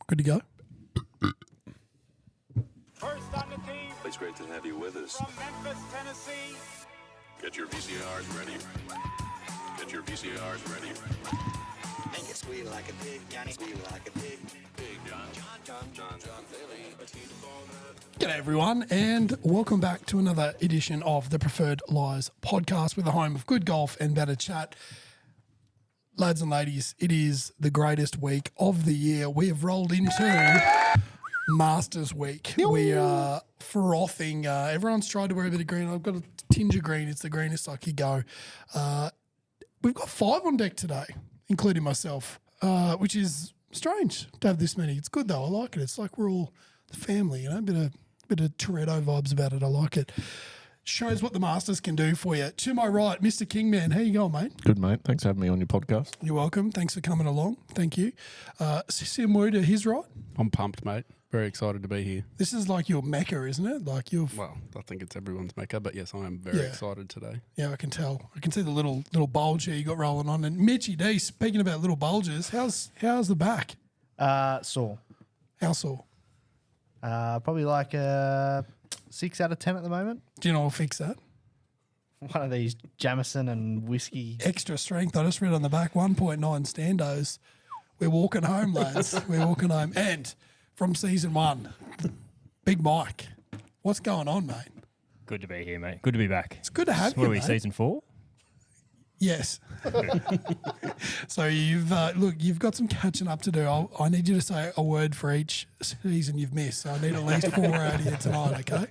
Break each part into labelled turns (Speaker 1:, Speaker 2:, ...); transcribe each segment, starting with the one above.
Speaker 1: Good to go.
Speaker 2: First on the team
Speaker 3: It's great to have you with us.
Speaker 2: from Memphis, Tennessee.
Speaker 3: Get your VCRs ready. Get your VCRs ready.
Speaker 4: Make it squeal like a pig, Johnny, squeal like a pig.
Speaker 3: Big John Daly.
Speaker 1: G'day everyone, and welcome back to another edition of the Preferred Lies podcast with the home of good golf and better chat. Lads and ladies, it is the greatest week of the year. We have rolled into Masters Week. We are frothing. Everyone's tried to wear a bit of green. I've got a tinge of green. It's the greenest I could go. We've got 5 on deck today, including myself, which is strange to have this many. It's good though. I like it. It's like we're all the family, you know, bit of Toretto vibes about it. I like it. Shows what the Masters can do for you. To my right, Mr. Kingman. How you going, mate?
Speaker 5: Good, mate. Thanks for having me on your podcast.
Speaker 1: You're welcome. Thanks for coming along. Thank you. Sim Wu to his right.
Speaker 6: I'm pumped, mate. Very excited to be here.
Speaker 1: This is like your mecca, isn't it? Like you're.
Speaker 6: Well, I think it's everyone's mecca, but yes, I am very excited today.
Speaker 1: Yeah, I can tell. I can see the little bulge here you got rolling on. And Mitchy D, speaking about little bulges, how's the back?
Speaker 7: Sore.
Speaker 1: How sore?
Speaker 7: Probably like a 6 out of 10 at the moment.
Speaker 1: Do you know I'll fix that?
Speaker 7: One of these Jamison and whiskey.
Speaker 1: Extra strength. I just read on the back 1.9 standos. We're walking home, lads. We're walking home. And from season 1, Big Mike. What's going on, mate?
Speaker 8: Good to be here, mate. Good to be back.
Speaker 1: It's good to have
Speaker 8: What
Speaker 1: you,
Speaker 8: are we,
Speaker 1: mate.
Speaker 8: season 4?
Speaker 1: Yes. So you've you've got some catching up to do. I need you to say a word for each season you've missed. So I need at least 4 out of you tonight, okay?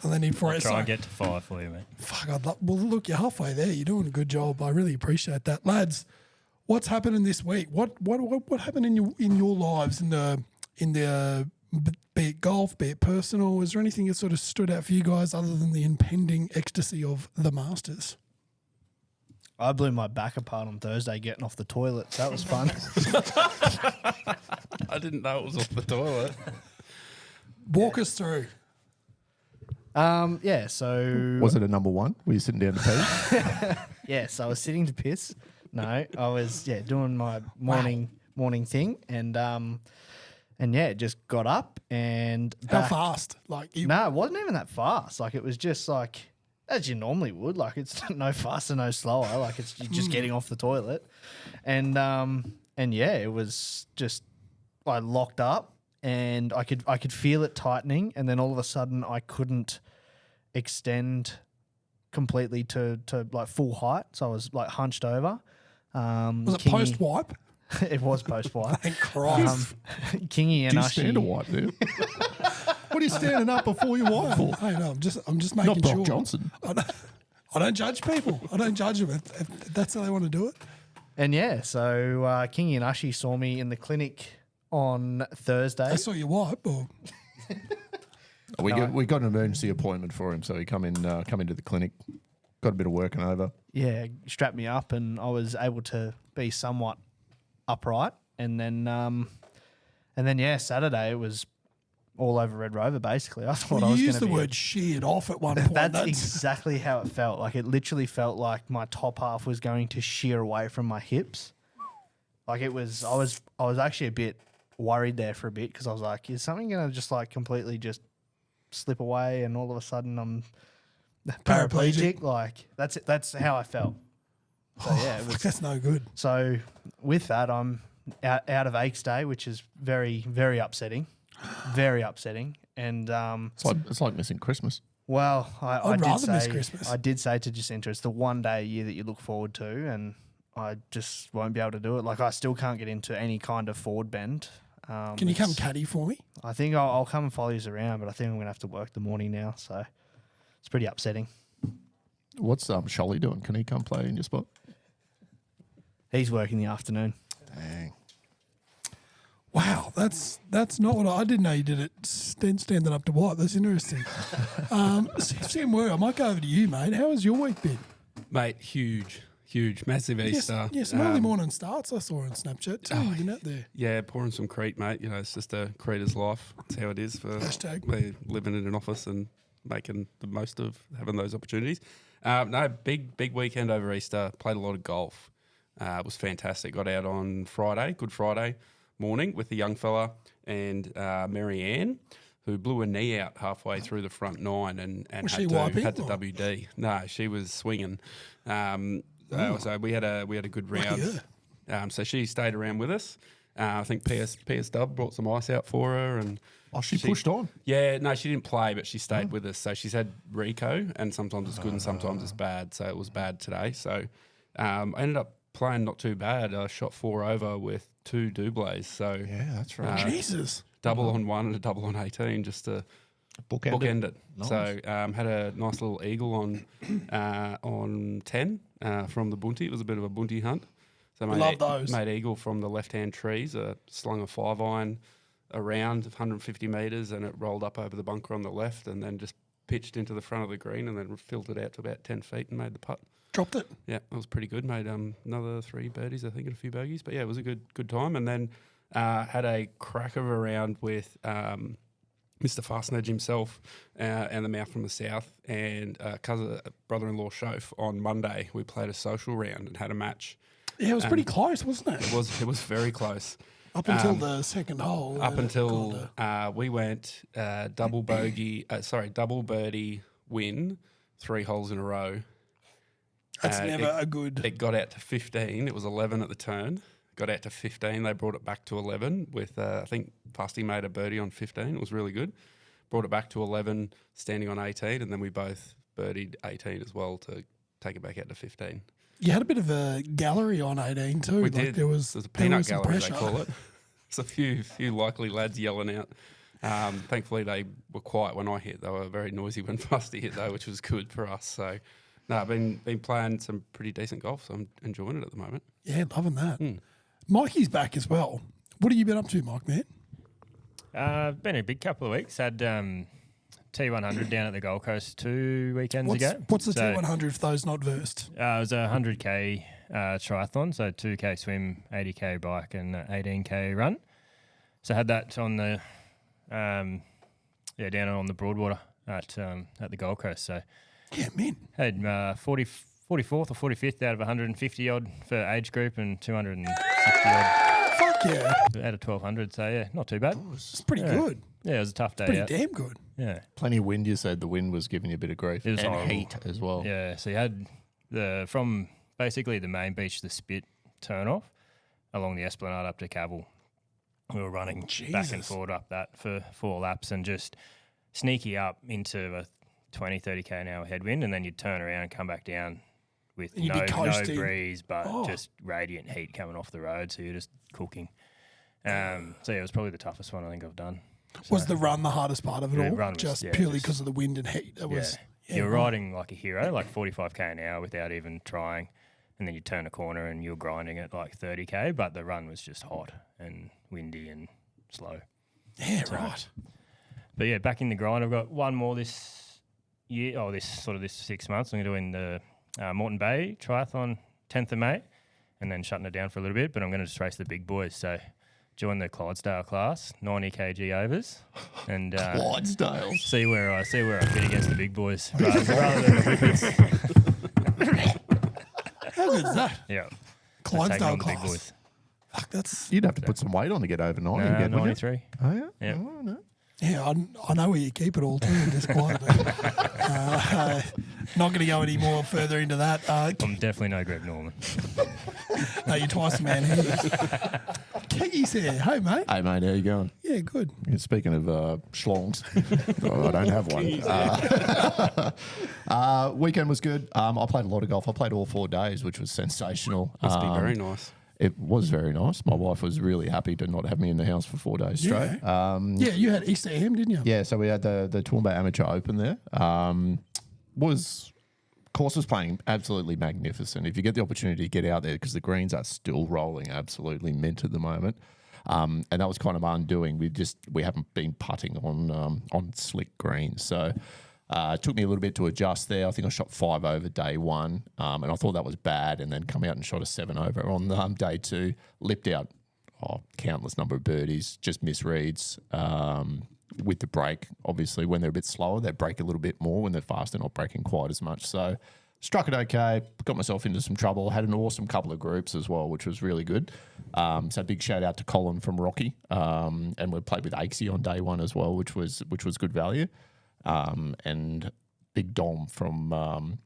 Speaker 1: And then need 4 out.
Speaker 8: Try and get to 5 for you, mate.
Speaker 1: Fuck, well, look, you're halfway there. You're doing a good job. I really appreciate that, lads. What's happening this week? What happened in your lives in the be it golf, be it personal? Is there anything that sort of stood out for you guys other than the impending ecstasy of the Masters?
Speaker 7: I blew my back apart on Thursday getting off the toilet. So that was fun.
Speaker 6: I didn't know it was off the toilet.
Speaker 1: Walk us through.
Speaker 7: Yeah, so...
Speaker 5: Was it a number one? Were you sitting down to pee?
Speaker 7: Yes, I was sitting to piss. No, I was, doing my morning thing. And just got up and...
Speaker 1: How
Speaker 7: back.
Speaker 1: fast? Like
Speaker 7: No, it wasn't even that fast. Like, it was just like... as you normally would, like it's no faster, no slower. Like it's you're just getting off the toilet, and it was just I locked up, and I could feel it tightening, and then all of a sudden I couldn't extend completely to like full height, so I was like hunched over.
Speaker 1: Was it post wipe?
Speaker 7: It was post wipe.
Speaker 1: Thank Christ.
Speaker 7: Kingy and
Speaker 5: Do you
Speaker 7: Ushi.
Speaker 5: stand a wipe there? What are you standing up before you wipe for?
Speaker 1: Hey, no, I'm just
Speaker 5: Not
Speaker 1: making
Speaker 5: Brock
Speaker 1: sure.
Speaker 5: Johnson.
Speaker 1: I don't judge people. I don't judge them if that's how they want to do it.
Speaker 7: And so Kingy and Ushi saw me in the clinic on Thursday.
Speaker 1: I saw you wipe. Or
Speaker 5: We got an emergency appointment for him, so he come into the clinic, got a bit of working over.
Speaker 7: Yeah, strapped me up, and I was able to be somewhat upright. And then Saturday it was all over Red Rover. Basically, I thought I
Speaker 1: you
Speaker 7: was going
Speaker 1: used
Speaker 7: to
Speaker 1: the
Speaker 7: be.
Speaker 1: word sheared off at one point.
Speaker 7: That's exactly how it felt. Like it literally felt like my top half was going to shear away from my hips. Like it was. I was actually a bit worried there for a bit because I was like, is something going to just like completely just slip away, and all of a sudden I'm paraplegic? Like that's it. That's how I felt. So yeah, it was,
Speaker 1: that's no good.
Speaker 7: so with that, I'm out of Aches Day, which is very, very upsetting. Very upsetting. And
Speaker 5: It's like missing Christmas.
Speaker 7: well, I
Speaker 1: I'd
Speaker 7: did
Speaker 1: rather miss
Speaker 7: say
Speaker 1: Christmas.
Speaker 7: I did say to Jacinta, it's the one day a year that you look forward to, and I just won't be able to do it. Like I still can't get into any kind of forward bend.
Speaker 1: Can you come caddy for me?
Speaker 7: I think I'll come and follow you around, but I think I'm gonna have to work the morning now, so it's pretty upsetting.
Speaker 5: What's Sholly doing? Can he come play in your spot?
Speaker 7: He's working the afternoon.
Speaker 5: Dang.
Speaker 1: Wow, that's not what I didn't know you did it standing up to wipe. That's interesting. Sam Wu, I might go over to you, mate. How has your week been?
Speaker 6: Mate, huge, massive Easter.
Speaker 1: Yes, some early morning starts I saw on Snapchat. Tell me you've been out there.
Speaker 6: Yeah, pouring some Crete, mate. You know, it's just a Creter's life. That's how it is for
Speaker 1: Hashtag.
Speaker 6: me living in an office and making the most of having those opportunities. No, big weekend over Easter. Played a lot of golf. It was fantastic. Got out on Friday, Good Friday. morning with a young fella and Mary Ann, who blew her knee out halfway through the front nine and
Speaker 1: Was
Speaker 6: had
Speaker 1: she
Speaker 6: to
Speaker 1: wiping,
Speaker 6: had to
Speaker 1: or?
Speaker 6: WD. No, she was swinging. So we had a good round. So she stayed around with us. I think PS Dub brought some ice out for her, and
Speaker 5: She pushed on.
Speaker 6: yeah, no, she didn't play, but she stayed with us. So she's had Rico, and sometimes it's good and sometimes it's bad. So it was bad today. So I ended up playing not too bad. I shot 4 over with 2 doubles. So
Speaker 5: Yeah, that's right.
Speaker 1: Jesus.
Speaker 6: double on 1 and a double on 18 just to bookend it.
Speaker 5: Nice.
Speaker 6: So had a nice little eagle on 10 from the bunty. It was a bit of a bunty hunt. So
Speaker 1: Love those.
Speaker 6: made eagle from the left-hand trees. Slung a 5-iron around 150 metres and it rolled up over the bunker on the left and then just pitched into the front of the green and then filtered out to about 10 feet and made the putt.
Speaker 1: Dropped it.
Speaker 6: Yeah, it was pretty good. Made another 3 birdies, I think, and a few bogeys. But yeah, it was a good time. And then had a crack of a round with Mr. Fastnedge himself and the mouth from the south and brother-in-law Shof on Monday. We played a social round and had a match.
Speaker 1: Yeah, it was pretty close, wasn't it?
Speaker 6: It was very close.
Speaker 1: Up until the second hole.
Speaker 6: Up
Speaker 1: and it
Speaker 6: until
Speaker 1: called
Speaker 6: we went double birdie win 3 holes in a row.
Speaker 1: That's never a good.
Speaker 6: It got out to 15. It was 11 at the turn. Got out to 15. They brought it back to 11 with, I think, Fasty made a birdie on 15. It was really good. Brought it back to 11, standing on 18, and then we both birdied 18 as well to take it back out to 15.
Speaker 1: You had a bit of a gallery on 18 too.
Speaker 6: We did.
Speaker 1: There was
Speaker 6: a peanut
Speaker 1: some
Speaker 6: gallery,
Speaker 1: pressure.
Speaker 6: they call it. There's a few likely lads yelling out. Thankfully, they were quiet when I hit. They were very noisy when Fasty hit, though, which was good for us. So, no, I've been playing some pretty decent golf, so I'm enjoying it at the moment.
Speaker 1: Yeah, loving that. Mikey's back as well. What have you been up to, Mike, man?
Speaker 8: Been a big couple of weeks. Had T100 down at the Gold Coast 2 weekends ago.
Speaker 1: What's the
Speaker 8: So,
Speaker 1: T100 for those not versed?
Speaker 8: it was a 100k triathlon, so 2k swim, 80k bike, and 18k run. So had that on the down on the Broadwater at the Gold Coast. So
Speaker 1: Yeah, man.
Speaker 8: had 44th or 45th out of 150 odd for age group and 260 odd
Speaker 1: Fuck yeah.
Speaker 8: out of 1200. So yeah, not too bad.
Speaker 1: It's pretty
Speaker 8: Yeah.
Speaker 1: good.
Speaker 8: Yeah, it was a tough day
Speaker 1: Pretty
Speaker 8: out.
Speaker 1: damn good.
Speaker 8: Yeah.
Speaker 5: Plenty of wind, you said. The wind was giving you a bit of grief.
Speaker 8: It was
Speaker 5: and
Speaker 8: horrible.
Speaker 5: heat as well.
Speaker 8: Yeah, so you had from basically the main beach, the Spit turn off along the Esplanade up to Cavill. We were running back and
Speaker 1: Jesus.
Speaker 8: forward up that for 4 laps and just sneaky up into a 20, 30k an hour headwind, and then you'd turn around and come back down with
Speaker 1: And you'd be
Speaker 8: no
Speaker 1: coasting.
Speaker 8: breeze, but
Speaker 1: Oh.
Speaker 8: just radiant heat coming off the road, so you're just cooking. So yeah, it was probably the toughest one I think I've done.
Speaker 1: Was the run the hardest part of it
Speaker 8: The
Speaker 1: all?
Speaker 8: run was-
Speaker 1: Just
Speaker 8: yeah,
Speaker 1: purely
Speaker 8: just-
Speaker 1: because of the wind and heat. It was.
Speaker 8: Yeah. You're riding like a hero, like 45k an hour without even trying. And then you turn a corner and you're grinding at like 30k, but the run was just hot and windy and slow.
Speaker 1: Yeah, right.
Speaker 8: But yeah, back in the grind. I've got one more this year, this 6 months. I'm going to do in the Moreton Bay Triathlon 10th of May and then shutting it down for a little bit. But I'm going to just race the big boys. So join the Clydesdale class, 90 kg overs, and
Speaker 5: Clydesdale.
Speaker 8: see where I fit against the big boys rather than the whippers.
Speaker 1: How good is that?
Speaker 8: Yeah.
Speaker 1: Clydesdale
Speaker 8: on the big
Speaker 1: class.
Speaker 8: boys.
Speaker 1: Fuck, that's.
Speaker 5: You'd have to put some weight on to get over 90 again, wouldn't you?
Speaker 8: 93.
Speaker 5: Oh, yeah?
Speaker 8: Yeah.
Speaker 5: Oh, no.
Speaker 1: Yeah, I know where you keep it all too, just quietly. Not going to go any more further into that.
Speaker 8: I'm definitely no Greg Norman.
Speaker 1: No, you're twice the man he is. Keggy's here. Hey, mate.
Speaker 5: Hey, mate, how you going?
Speaker 1: Yeah, good.
Speaker 5: Yeah, speaking of schlongs, I don't have one. Weekend was good. I played a lot of golf. I played all 4 days, which was sensational.
Speaker 6: Must be very nice.
Speaker 5: It was very nice. My wife was really happy to not have me in the house for 4 days straight.
Speaker 1: Yeah, you had East Ham, didn't you?
Speaker 5: Yeah, so we had the Toowoomba Amateur Open there. Course was playing absolutely magnificent. If you get the opportunity to get out there, because the greens are still rolling absolutely mint at the moment, and that was kind of undoing. We haven't been putting on slick greens, so it took me a little bit to adjust there. I think I shot 5 over day 1, and I thought that was bad, and then come out and shot a 7 over on day 2. Lipped out countless number of birdies, just misreads. With the break, obviously, when they're a bit slower, they break a little bit more. When they're fast, they're not breaking quite as much. So struck it okay, got myself into some trouble, had an awesome couple of groups as well, which was really good. So big shout out to Colin from Rocky. And we played with Akesy on day one as well, which was good value. And big Dom from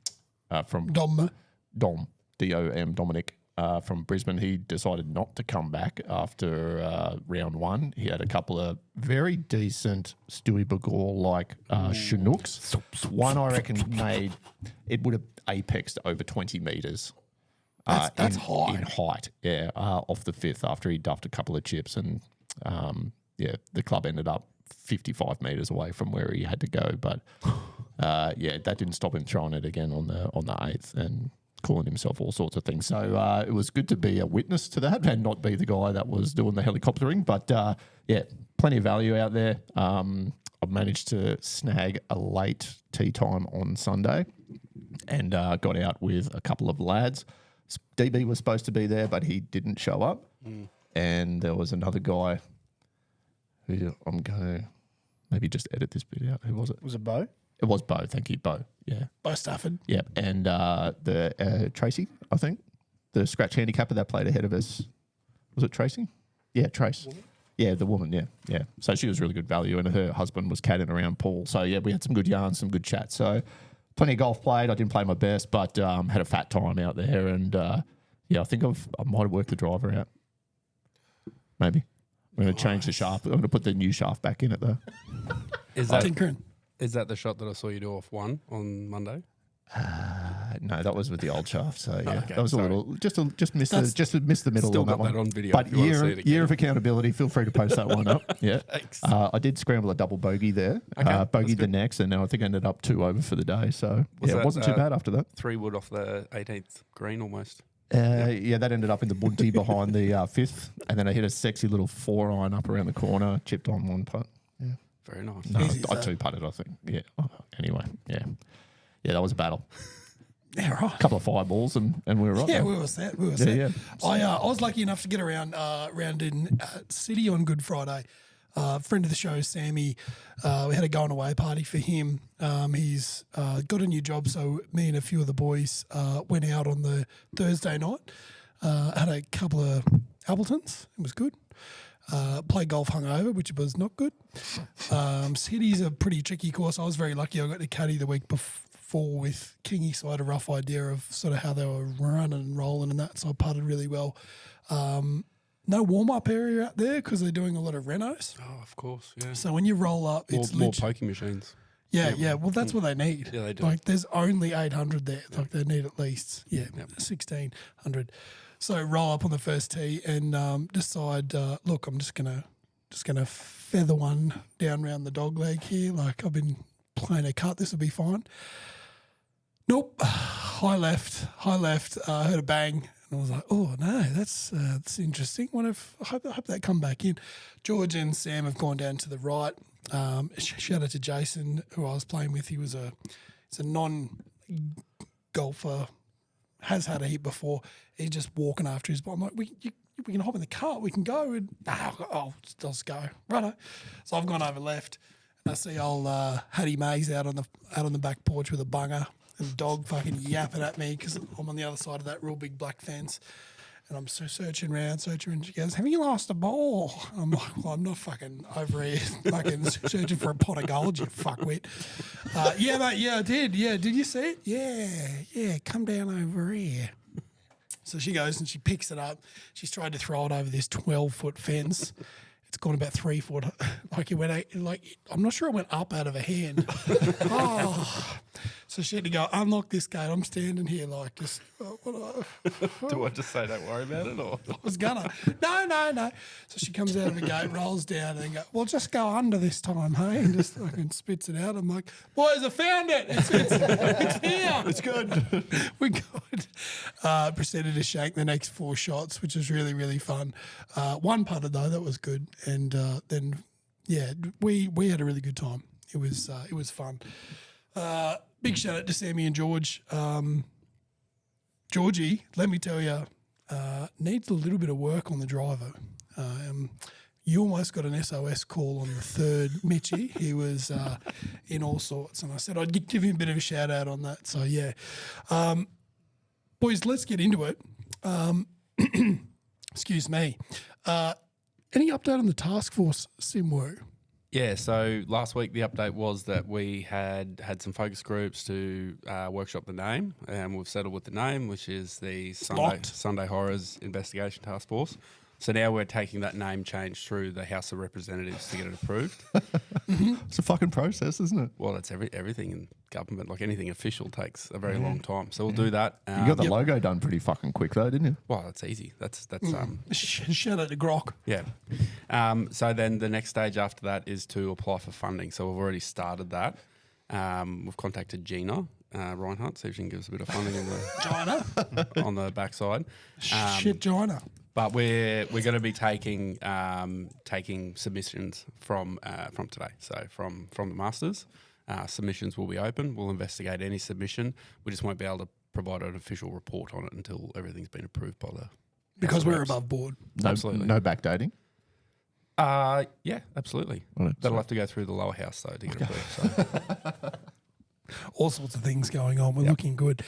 Speaker 1: Dom.
Speaker 5: Dom, D-O-M, Dominic, from Brisbane. He decided not to come back after round one. He had a couple of very decent Stewie Bagor-like Chinooks. One, I reckon, it would have apexed over 20 metres.
Speaker 1: That's high.
Speaker 5: In height, yeah, off the fifth after he duffed a couple of chips. And, the club ended up 55 metres away from where he had to go. But, that didn't stop him throwing it again on the eighth and calling himself all sorts of things. So it was good to be a witness to that and not be the guy that was doing the helicoptering. But, plenty of value out there. I've managed to snag a late tea time on Sunday and got out with a couple of lads. DB was supposed to be there, but he didn't show up. And there was another guy who I'm going to maybe just edit this bit out. Who was it?
Speaker 7: Was it Bo?
Speaker 5: It was Bo. Thank you, Bo. Yeah.
Speaker 1: By Stafford.
Speaker 5: Yeah. And the Tracy, I think, the scratch handicapper that played ahead of us. Was it Tracy? Yeah, Trace. Yeah, the woman. Yeah. Yeah. So she was really good value, and her husband was catting around Paul. So, yeah, we had some good yarns, some good chat. So, plenty of golf played. I didn't play my best, but had a fat time out there. And, I think I might have worked the driver out. Maybe. I'm going to change the shaft. I'm going to put the new shaft back in it, though.
Speaker 6: Is that
Speaker 1: Tinkering.
Speaker 6: is that the shot that I saw you do off one on Monday?
Speaker 5: No, that was with the old shaft. So yeah,
Speaker 6: okay,
Speaker 5: that was
Speaker 6: sorry.
Speaker 5: a little just missed the middle
Speaker 6: Still
Speaker 5: on that
Speaker 6: got
Speaker 5: one.
Speaker 6: that on video
Speaker 5: But
Speaker 6: if you wanna see it again.
Speaker 5: year of accountability. Feel free to post that one up. Yeah,
Speaker 6: Thanks.
Speaker 5: I did scramble a double bogey there.
Speaker 6: Okay, that's
Speaker 5: bogeyed the
Speaker 6: good.
Speaker 5: next, and now I think I ended up 2 over for the day. So it
Speaker 6: that,
Speaker 5: wasn't too bad after that.
Speaker 6: 3 wood off the 18th green almost.
Speaker 5: Yeah, that ended up in the bunty behind the fifth, and then I hit a sexy little 4-iron up around the corner, chipped on one putt. Yeah,
Speaker 6: Very nice.
Speaker 5: no,
Speaker 1: Easy as
Speaker 5: I
Speaker 1: that.
Speaker 5: 2-putted, I think. Yeah. Oh, anyway, yeah, that was a battle.
Speaker 1: Yeah, right.
Speaker 5: A couple of fireballs, and we were right.
Speaker 1: Yeah,
Speaker 5: there.
Speaker 1: we were set. We were set.
Speaker 5: yeah.
Speaker 1: I was lucky enough to get around in City on Good Friday. Friend of the show, Sammy, we had a going away party for him. He's got a new job, so me and a few of the boys went out on the Thursday night. Had a couple of Appletons. It was good. Played golf hungover, which was not good. City's a pretty tricky course. I was very lucky. I got to caddy the week before with Kingy, so I had a rough idea of sort of how they were running and rolling and that. So I putted really well. No warm-up area out there because they're doing a lot of renos.
Speaker 6: Oh, of course. Yeah.
Speaker 1: So when you roll up, it's
Speaker 6: More
Speaker 1: lit-
Speaker 6: poking machines.
Speaker 1: yeah. Well, that's what they need.
Speaker 6: Yeah, they do.
Speaker 1: Like, there's only 800 there. Like, they need at least 1,600. So roll up on the first tee and decide. Look, I'm just gonna feather one down round the dog leg here. Like, I've been playing a cut. This will be fine. Nope. High left. Heard a bang. And I was like, oh, no, that's interesting. I hope that come back in. George and Sam have gone down to the right. Shout out to Jason, who I was playing with. He's a non-golfer, has had a hit before. He's just walking after his ball. I'm like, we can hop in the cart. We can go. And I'll just go. Righto. So I've gone over left. And I see old Hattie Mays out on the back porch with a bunger and the dog fucking yapping at me because I'm on the other side of that real big black fence. And I'm searching around. And she goes, have you lost a ball? I'm like, well, I'm not fucking over here fucking searching for a pot of gold, you fuckwit. Yeah, mate, yeah, I did. Yeah, did you see it? Yeah, come down over here. So she goes and she picks it up. She's tried to throw it over this 12-foot fence. It's gone about 3 foot. I'm not sure it went up out of her hand. So she had to go unlock this gate. I'm standing here like just.
Speaker 6: Do I just say don't worry about it, or
Speaker 1: I was gonna. No. So she comes out of the gate, rolls down, and go, well, just go under this time, hey? And just fucking spits it out. I'm like, boys, I found it. It's here. It's good. We're good. Proceeded to shank the next 4 shots, which was really, really fun. One putter, though, that was good. And then, yeah, we had a really good time. It was fun. Big shout out to Sammy and George. Georgie, let me tell you, needs a little bit of work on the driver. You almost got an SOS call on the third, Mitchie. He was in all sorts, and I said I'd give him a bit of a shout out on that. So yeah, boys, let's get into it. Excuse me. Any update on the task force, Simwu?
Speaker 6: Yeah, so last week the update was that we had some focus groups to workshop the name, and we've settled with the name, which is the Sunday Horrors Investigation Task Force. So now we're taking that name change through the House of Representatives to get it approved.
Speaker 5: It's a fucking process, isn't it?
Speaker 6: Well, that's everything in government, like anything official takes a very long time. So we'll do that.
Speaker 5: You got the logo done pretty fucking quick though, didn't you?
Speaker 6: Well, that's easy. That's
Speaker 1: Shout out to Grok.
Speaker 6: yeah. So then the next stage after that is to apply for funding. So we've already started that. We've contacted Gina Reinhardt, see if she can give us a bit of funding
Speaker 1: Gina.
Speaker 6: on the backside.
Speaker 1: Shit, Gina.
Speaker 6: But we're going to be taking submissions from today. So from the Masters, submissions will be open. We'll investigate any submission. We just won't be able to provide an official report on it until everything's been approved by the
Speaker 1: Because
Speaker 6: House of
Speaker 1: we're
Speaker 6: Reps.
Speaker 1: above board.
Speaker 5: No,
Speaker 6: Absolutely.
Speaker 5: No backdating.
Speaker 6: Yeah, absolutely.
Speaker 5: Right,
Speaker 6: That'll
Speaker 5: so-
Speaker 6: have to go through the lower house though to get approved. So.
Speaker 1: All sorts of things going on. We're looking good.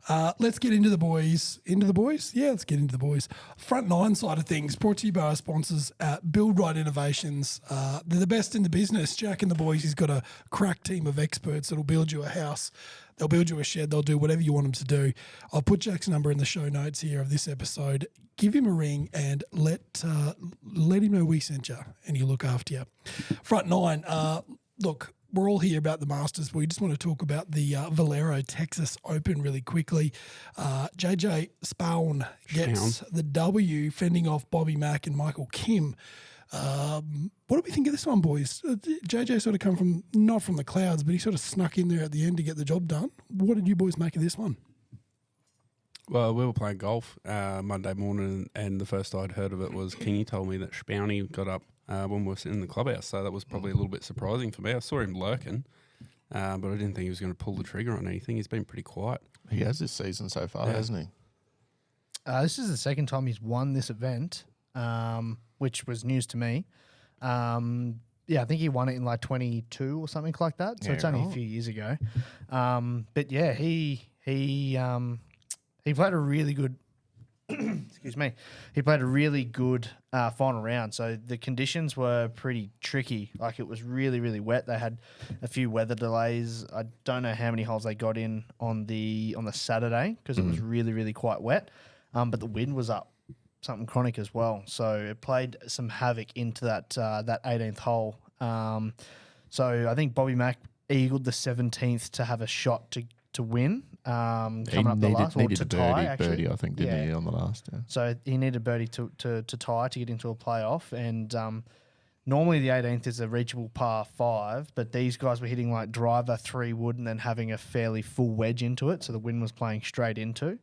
Speaker 1: Let's get into the boys. Into the boys? Yeah, let's get into the boys. Front nine side of things, brought to you by our sponsors at Build Right Innovations. They're the best in the business. Jack and the boys, he's got a crack team of experts that'll build you a house. They'll build you a shed. They'll do whatever you want them to do. I'll put Jack's number in the show notes here of this episode. Give him a ring and let him know we sent you, and he'll look after you. Front nine, look, we're all here about the Masters, but we just want to talk about the Valero Texas Open really quickly. JJ Spaun gets the W, fending off Bobby Mack and Michael Kim. What do we think of this one, boys? JJ sort of come from, not from the clouds, but he sort of snuck in there at the end to get the job done. What did you boys make of this one?
Speaker 6: Well, we were playing golf Monday morning, and the first I'd heard of it was Kingy told me that Spownie got up when we were sitting in the clubhouse. So that was probably a little bit surprising for me. I saw him lurking, but I didn't think he was going to pull the trigger on anything. He's been pretty quiet.
Speaker 5: He has this season so far, hasn't he?
Speaker 7: This is the second time he's won this event, which was news to me. Yeah, I think he won it in like 22 or something like that. So
Speaker 5: Yeah,
Speaker 7: it's only a
Speaker 5: right.
Speaker 7: few years ago. But yeah, he played a really good. Excuse me. He played a really good final round. So the conditions were pretty tricky. Like it was really, really wet. They had a few weather delays. I don't know how many holes they got in on the Saturday because it was really, really quite wet. But the wind was up something chronic as well. So it played some havoc into that 18th hole. So I think Bobby Mack eagled the 17th to have a shot to win.
Speaker 5: He
Speaker 7: Coming up the last, or
Speaker 5: needed
Speaker 7: to
Speaker 5: a
Speaker 7: tie,
Speaker 5: birdie, I think, didn't he,
Speaker 7: Yeah.
Speaker 5: on the last? Yeah.
Speaker 7: So he needed birdie to tie to get into a playoff. And normally the 18th is a reachable par 5, but these guys were hitting like driver 3 wood and then having a fairly full wedge into it. So the wind was playing straight into.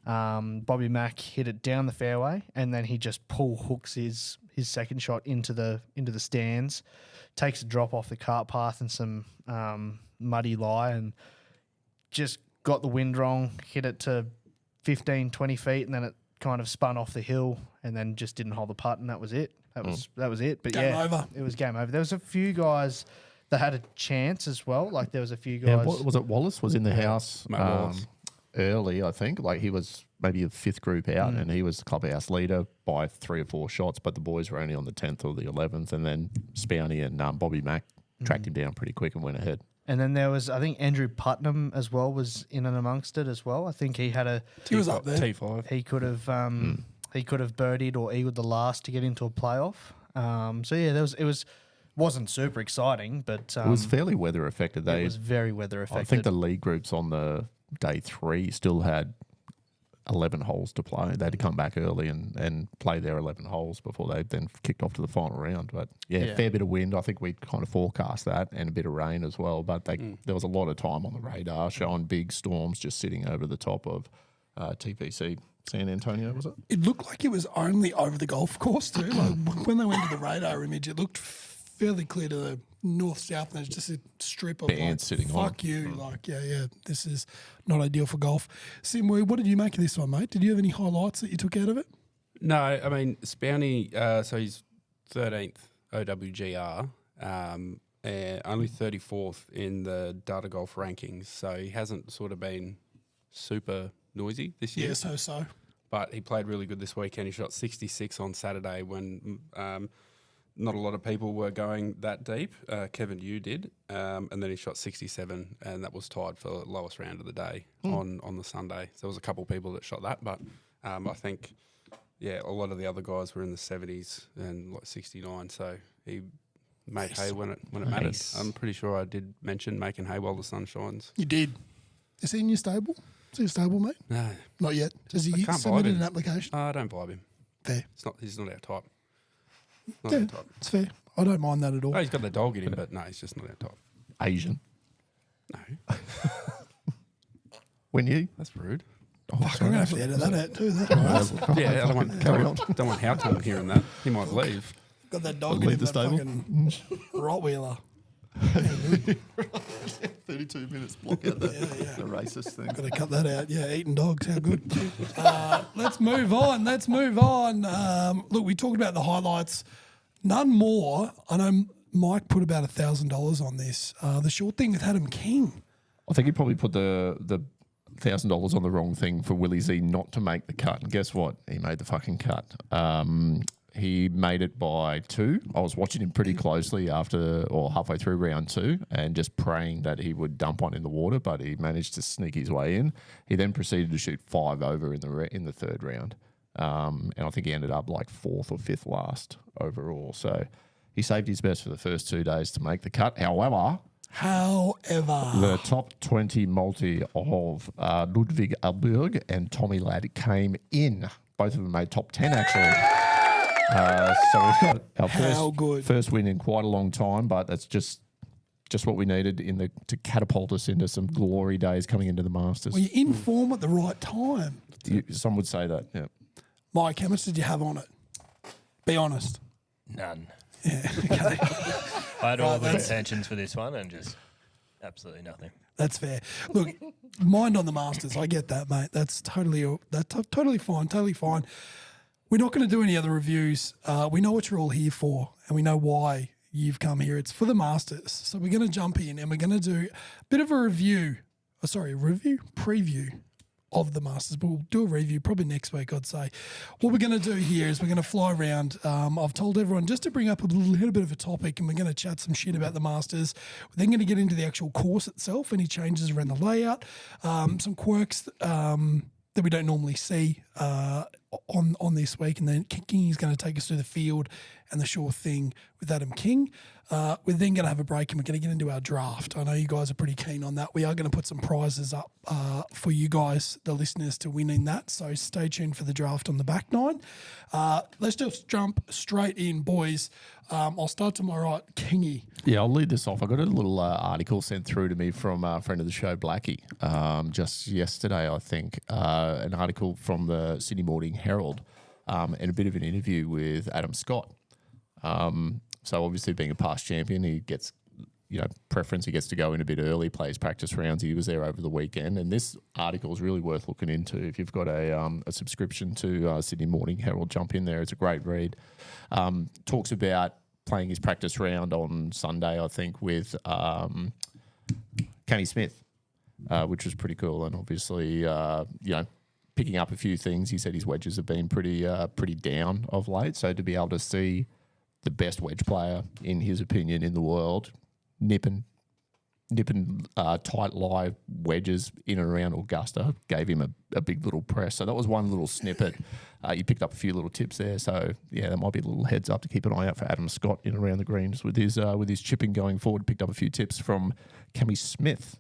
Speaker 7: Bobby Mack hit it down the fairway, and then he just pull hooks his second shot into the stands, takes a drop off the cart path and some muddy lie, and just got the wind wrong, hit it to 15, 20 feet, and then it kind of spun off the hill and then just didn't hold the putt, and that was it. That was it. But
Speaker 1: Game over.
Speaker 7: It was game over. There was a few guys that had a chance as well. Like there was a few
Speaker 5: Yeah,
Speaker 7: guys.
Speaker 5: what, was it Wallace was in the house
Speaker 6: Matt Wallace.
Speaker 5: early, I think. Like he was maybe the 5th group out, and he was the clubhouse leader by 3 or 4 shots, but the boys were only on the 10th or the 11th, and then Spownie and Bobby Mack tracked him down pretty quick and went ahead.
Speaker 7: And then there was, I think Andrew Putnam as well was in and amongst it as well. I think he had a
Speaker 1: He was up there.
Speaker 6: T5.
Speaker 7: he could have birdied or eagled the last to get into a playoff. So yeah, it wasn't super exciting, but
Speaker 5: It was fairly weather affected.
Speaker 7: it was very weather
Speaker 5: I
Speaker 7: affected.
Speaker 5: think the league groups on the day 3 still had 11 holes to play. They had to come back early and play their 11 holes before they then kicked off to the final round. But yeah, fair bit of wind. I think we kind of forecast that, and a bit of rain as well. But there was a lot of time on the radar showing big storms just sitting over the top of TPC San Antonio, was it?
Speaker 1: It looked like it was only over the golf course too. Like when they went to the radar image, it looked fairly clear to the north-south, and it's just a strip of
Speaker 5: Bands sitting on.
Speaker 1: fuck you. Like, yeah, this is not ideal for golf. Simwe, what did you make of this one, mate? Did you have any highlights that you took out of it?
Speaker 6: No, I mean, Spownie, so he's 13th OWGR, only 34th in the Data Golf rankings. So he hasn't sort of been super noisy this year.
Speaker 1: Yeah, so.
Speaker 6: But he played really good this weekend. He shot 66 on Saturday when not a lot of people were going that deep. Kevin Yu did. And then he shot 67, and that was tied for the lowest round of the day on the Sunday. So there was a couple of people that shot that. But I think, a lot of the other guys were in the 70s and like 69. So he made hay when it mattered.
Speaker 5: Nice.
Speaker 6: I'm pretty sure I did mention making hay while the sun shines.
Speaker 1: You did. Is he in your stable? Is he a stable, mate?
Speaker 6: No,
Speaker 1: Not yet. Has he
Speaker 6: can't vibe
Speaker 1: submitted
Speaker 6: him.
Speaker 1: an application?
Speaker 6: I don't vibe him.
Speaker 1: Fair.
Speaker 6: He's not our type. Not
Speaker 1: Yeah,
Speaker 6: our type.
Speaker 1: it's fair. I don't mind that at all.
Speaker 6: Oh, he's got the dog in him, but no, he's just not our type.
Speaker 5: Asian.
Speaker 6: No,
Speaker 5: When you?
Speaker 6: that's rude.
Speaker 5: Oh,
Speaker 1: Fuck, I'm
Speaker 5: sorry.
Speaker 1: going to have to edit that out too. That's right.
Speaker 6: Yeah, I don't want
Speaker 5: Carry on.
Speaker 6: don't want Houghton hearing that. He might leave.
Speaker 1: Got that dog
Speaker 5: Leave
Speaker 1: in
Speaker 5: the
Speaker 1: him, that
Speaker 5: stable.
Speaker 1: fucking Rottweiler.
Speaker 5: 32 minutes block out the racist thing.
Speaker 1: Got to cut that out. Yeah, eating dogs. How good. Let's move on. Look, we talked about the highlights. None more. I know Mike put about $1,000 on this. The short thing with Adam King.
Speaker 5: I think he probably put the $1,000 on the wrong thing for Willie Z not to make the cut. And guess what? He made the fucking cut. He made it by 2. I was watching him pretty closely halfway through round 2 and just praying that he would dump one in the water, but he managed to sneak his way in. He then proceeded to shoot 5 over in the third round. And I think he ended up like 4th or 5th last overall. So he saved his best for the first 2 days to make the cut. However, the top 20 multi of Ludwig Alberg and Tommy Ladd came in. Both of them made top 10 actually. So we've got our first win in quite a long time, but that's just what we needed to catapult us into some glory days coming into the Masters.
Speaker 1: Well, you're in form at the right time.
Speaker 5: Some would say that, yeah.
Speaker 1: Mike, how much did you have on it? Be honest.
Speaker 8: None.
Speaker 1: Yeah, okay.
Speaker 8: I had all the intentions for this one and just absolutely nothing.
Speaker 1: That's fair. Look, mind on the Masters. I get that, mate. That's totally fine. Totally fine. We're not going to do any other reviews. We know what you're all here for, and we know why you've come here. It's for the Masters. So we're going to jump in, and we're going to do a bit of a preview of the Masters. But we'll do a review probably next week, I'd say. What we're going to do here is we're going to fly around. I've told everyone just to bring up a little bit of a topic, and we're going to chat some shit about the Masters. We're then going to get into the actual course itself, any changes around the layout, some quirks that we don't normally see on this week, and then King is going to take us through the field and the sure thing with Adam King. We're then going to have a break and we're going to get into our draft. I know you guys are pretty keen on that. We are going to put some prizes up for you guys, the listeners, to win in that. So stay tuned for the draft on the back nine. Let's just jump straight in, boys. I'll start to my right, Kingy.
Speaker 5: Yeah, I'll lead this off. I got a little article sent through to me from a friend of the show, Blackie, just yesterday, I think. An article from the Sydney Morning Herald and a bit of an interview with Adam Scott. So obviously being a past champion, he gets, preference. He gets to go in a bit early, plays practice rounds. He was there over the weekend. And this article is really worth looking into. If you've got a subscription to Sydney Morning Herald, jump in there. It's a great read. Talks about playing his practice round on Sunday, I think, with Kenny Smith, which was pretty cool. And obviously, picking up a few things. He said his wedges have been pretty down of late. So to be able to see the best wedge player, in his opinion, in the world, nipping tight lie wedges in and around Augusta, gave him a big little press. So that was one little snippet. You picked up a few little tips there. So yeah, that might be a little heads up to keep an eye out for Adam Scott in and around the greens with his chipping going forward. Picked up a few tips from Cammy Smith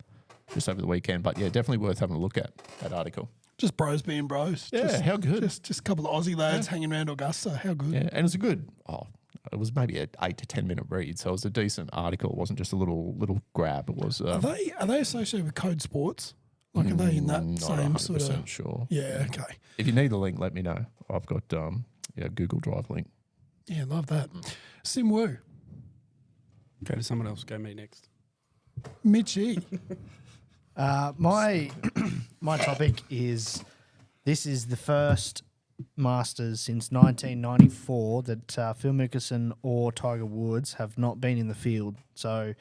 Speaker 5: just over the weekend. But yeah, definitely worth having a look at that article.
Speaker 1: Just bros being bros.
Speaker 5: Yeah, how good.
Speaker 1: Just a couple of Aussie lads hanging around Augusta. How good.
Speaker 5: Yeah, and it's a good. It was maybe an 8 to 10 minute read, so it was a decent article. It wasn't just a little grab. It was.
Speaker 1: Are they associated with Code Sports? Like, are they in that
Speaker 5: not
Speaker 1: same
Speaker 5: 100%
Speaker 1: sort of?
Speaker 5: sure.
Speaker 1: Yeah. Okay.
Speaker 5: If you need the link, let me know. I've got Google Drive link.
Speaker 1: Yeah, love that. Sim Woo,
Speaker 6: Go to someone else. Go me next.
Speaker 1: Mitchie.
Speaker 7: My topic is, this is the first Masters since 1994 that Phil Mickelson or Tiger Woods have not been in the field. So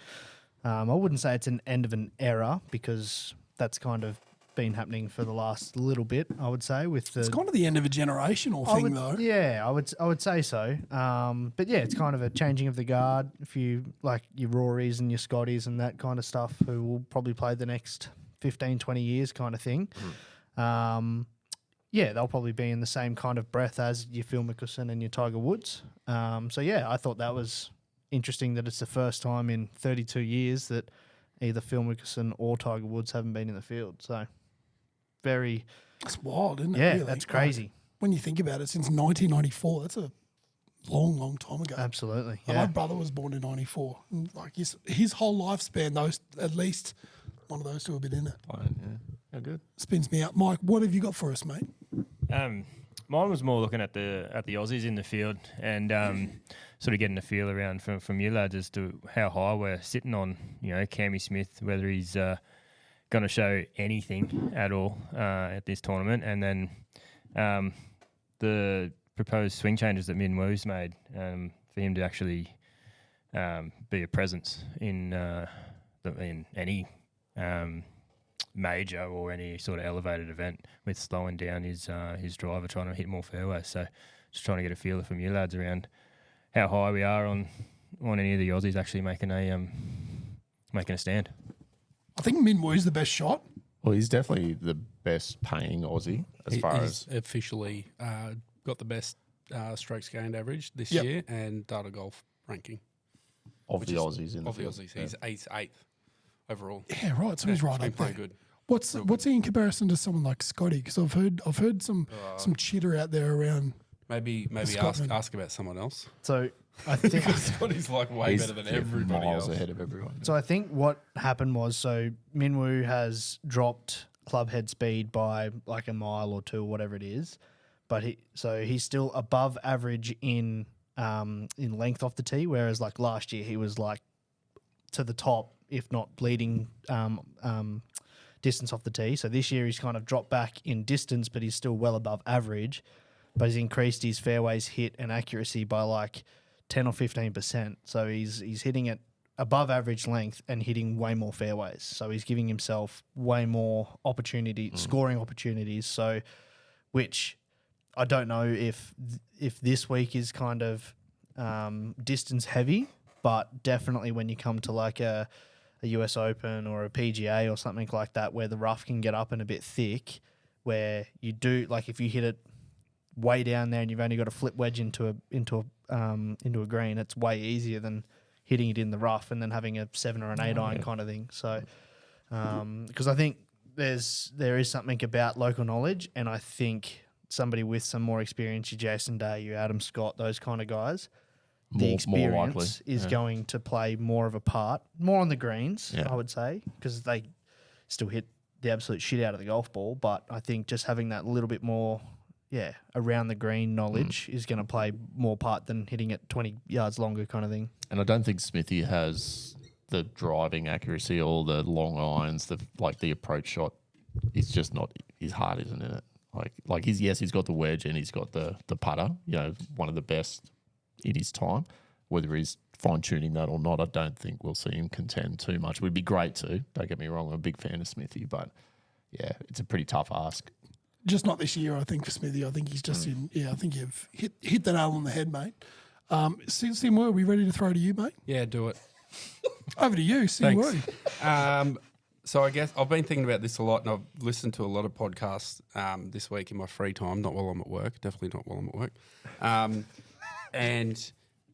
Speaker 7: I wouldn't say it's an end of an era because that's kind of been happening for the last little bit, I would say. With the
Speaker 1: It's kind of the end of a generational thing, though.
Speaker 7: Yeah, I would say so. But yeah, it's kind of a changing of the guard. If you like your Rorys and your Scotties and that kind of stuff, who will probably play the next 15, 20 years kind of thing. Yeah, they'll probably be in the same kind of breath as your Phil Mickelson and your Tiger Woods. So yeah, I thought that was interesting that it's the first time in 32 years that either Phil Mickelson or Tiger Woods haven't been in the field. So very,
Speaker 1: It's wild, isn't it?
Speaker 7: yeah,
Speaker 1: really?
Speaker 7: that's
Speaker 1: Like,
Speaker 7: crazy.
Speaker 1: when you think about it, since 1994, that's a long time ago.
Speaker 7: Absolutely,
Speaker 1: My
Speaker 7: yeah.
Speaker 1: brother was born in 94. And like his whole lifespan, those at least one of those two have been in it.
Speaker 5: Fine, yeah. How good.
Speaker 1: Spins me out. Mike, what have you got for us, mate?
Speaker 8: Mine was more looking at the Aussies in the field and sort of getting a feel around from you lads as to how high we're sitting on, Cammy Smith, whether he's going to show anything at all at this tournament, and then the proposed swing changes that Min Woo's made for him to actually be a presence in any major or any sort of elevated event with slowing down his driver, trying to hit more fairways. So just trying to get a feeler from you lads around how high we are on any of the Aussies actually making a stand.
Speaker 1: I think Min Woo's the best shot.
Speaker 5: Well, he's definitely the best paying Aussie as far
Speaker 6: He's
Speaker 5: as
Speaker 6: officially got the best strokes gained average this
Speaker 1: Yep.
Speaker 6: year and Data Golf ranking
Speaker 5: of the Aussies in the
Speaker 6: of the
Speaker 5: field.
Speaker 6: Aussies. He's eighth overall.
Speaker 1: Yeah, right. So he's right
Speaker 6: been
Speaker 1: up there.
Speaker 6: playing good.
Speaker 1: What's he in comparison to someone like Scotty? Because I've heard some chitter out there around.
Speaker 6: Maybe
Speaker 1: Scotland.
Speaker 6: ask about someone else.
Speaker 7: So I think
Speaker 6: Scotty's like way
Speaker 5: He's
Speaker 6: better than everybody
Speaker 5: miles
Speaker 6: else.
Speaker 5: ahead of everyone.
Speaker 7: So I think what happened was, Minwoo has dropped club head speed by like a mile or two or whatever it is, but he's still above average in length off the tee, whereas like last year he was like to the top, if not bleeding distance off the tee. So this year he's kind of dropped back in distance, but he's still well above average. But he's increased his fairways hit and accuracy by like 10 or 15%. So he's hitting it above average length and hitting way more fairways. So he's giving himself way more scoring opportunities. So, which I don't know if this week is kind of distance heavy, but definitely when you come to like a US Open or a PGA or something like that, where the rough can get up and a bit thick, where you do like if you hit it way down there and you've only got a flip wedge into a green, it's way easier than hitting it in the rough and then having a 7 or an 8 iron kind of thing. So, because I think there is something about local knowledge, and I think somebody with some more experience, your Jason Day, your Adam Scott, those kind of guys, the
Speaker 5: More
Speaker 7: experience
Speaker 5: likely,
Speaker 7: is going to play more of a part, more on the greens,
Speaker 5: Yeah.
Speaker 7: I would say, because they still hit the absolute shit out of the golf ball. But I think just having that little bit more, around the green knowledge is going to play more part than hitting it 20 yards longer kind of thing.
Speaker 5: And I don't think Smithy has the driving accuracy or the long irons, the approach shot. It's just not, his heart isn't in it. Like he's got the wedge and he's got the putter, one of the best in his time. Whether he's fine tuning that or not, I don't think we'll see him contend too much. It would be great to, don't get me wrong, I'm a big fan of Smithy, but yeah, it's a pretty tough ask.
Speaker 1: Just not this year, I think, for Smithy. I think he's just in. Yeah, I think you've hit the nail on the head, mate. Sim, are we ready to throw to you, mate?
Speaker 6: Yeah, do it.
Speaker 1: Over to you, Sim.
Speaker 6: Thanks. So I guess I've been thinking about this a lot, and I've listened to a lot of podcasts this week in my free time. Not while I'm at work. Definitely not while I'm at work. And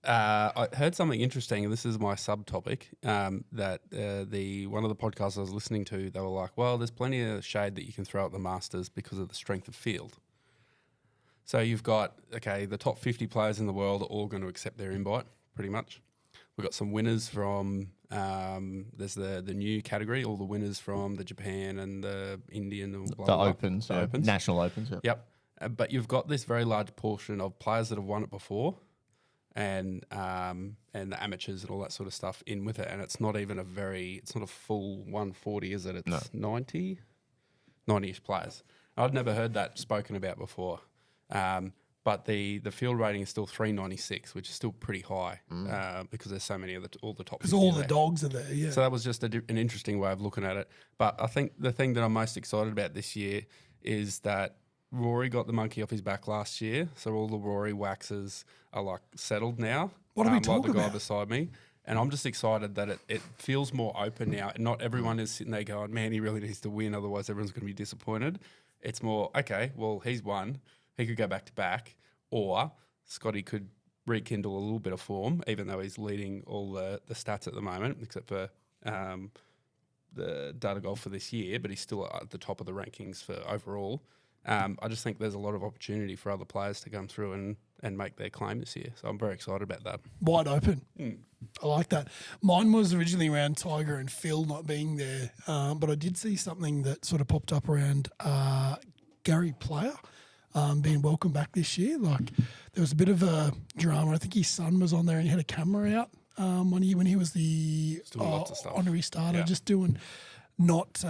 Speaker 6: I heard something interesting, and this is my subtopic. That one of the podcasts I was listening to, they were like, "Well, there's plenty of shade that you can throw at the Masters because of the strength of field." So you've got the top 50 players in the world are all going to accept their invite, pretty much. We've got some winners from there's the new category, all the winners from the Japan and the Indian and blah,
Speaker 5: The
Speaker 6: blah, blah.
Speaker 5: Opens,
Speaker 6: The
Speaker 5: yeah.
Speaker 6: Opens.
Speaker 5: National Opens. Yeah.
Speaker 6: Yep. But you've got this very large portion of players that have won it before, and the amateurs and all that sort of stuff in with it, and it's not even it's not a full 140, is it? It's 90-ish players. I'd never heard that spoken about before. But the field rating is still 396, which is still pretty high because there's so many of all the top.
Speaker 1: Because
Speaker 6: 50
Speaker 1: all the
Speaker 6: there.
Speaker 1: dogs are there, yeah.
Speaker 6: So that was just an interesting way of looking at it. But I think the thing that I'm most excited about this year is that Rory got the monkey off his back last year. So all the Rory waxes are like settled now.
Speaker 1: What are we
Speaker 6: like
Speaker 1: talking
Speaker 6: the guy
Speaker 1: about?
Speaker 6: beside me. And I'm just excited that it feels more open now. And not everyone is sitting there going, man, he really needs to win. Otherwise, everyone's going to be disappointed. It's more, okay, well, he's won. He could go back to back. Or Scotty could rekindle a little bit of form, even though he's leading all the stats at the moment, except for the data golf for this year, but he's still at the top of the rankings for overall. I just think there's a lot of opportunity for other players to come through and make their claim this year. So I'm very excited about that.
Speaker 1: Wide open. I like that. Mine was originally around Tiger and Phil not being there, but I did see something that sort of popped up around Gary Player being welcomed back this year. Like there was a bit of a drama. I think his son was on there and he had a camera out when he was the
Speaker 6: doing lots of stuff.
Speaker 1: honorary starter,
Speaker 6: Yeah.
Speaker 1: just doing not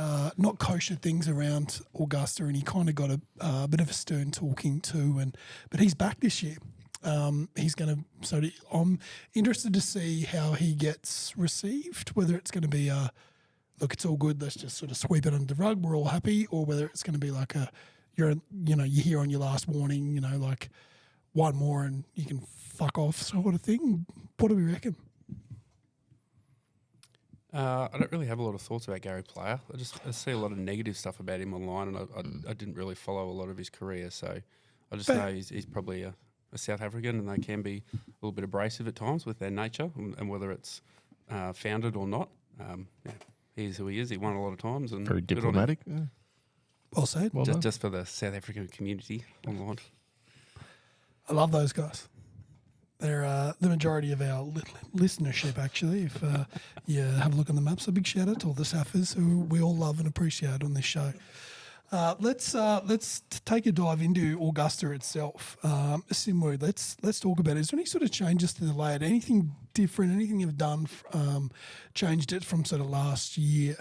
Speaker 1: kosher things around Augusta, and he kind of got a bit of a stern talking to. But he's back this year. He's going to. So I'm interested to see how he gets received. Whether it's going to be look, it's all good. Let's just sort of sweep it under the rug. We're all happy, or whether it's going to be like you're here on your last warning. Like one more and you can fuck off sort of thing. What do we reckon?
Speaker 6: I don't really have a lot of thoughts about Gary Player. I see a lot of negative stuff about him online, and I didn't really follow a lot of his career. So I just know he's probably a South African, and they can be a little bit abrasive at times with their nature, and whether it's founded or not. He is who he is. He won a lot of times, and
Speaker 5: Very
Speaker 6: good on him.
Speaker 5: diplomatic. Yeah.
Speaker 1: Well said.
Speaker 5: Well done.
Speaker 6: Just for the South African community online.
Speaker 1: I love those guys. They're the majority of our listenership, actually. If you have a look on the map, so big shout out to all the Saffers who we all love and appreciate on this show. Let's take a dive into Augusta itself. Simwood, let's talk about it. Is there any sort of changes to the layout? Anything different? Anything you've done changed it from sort of last year?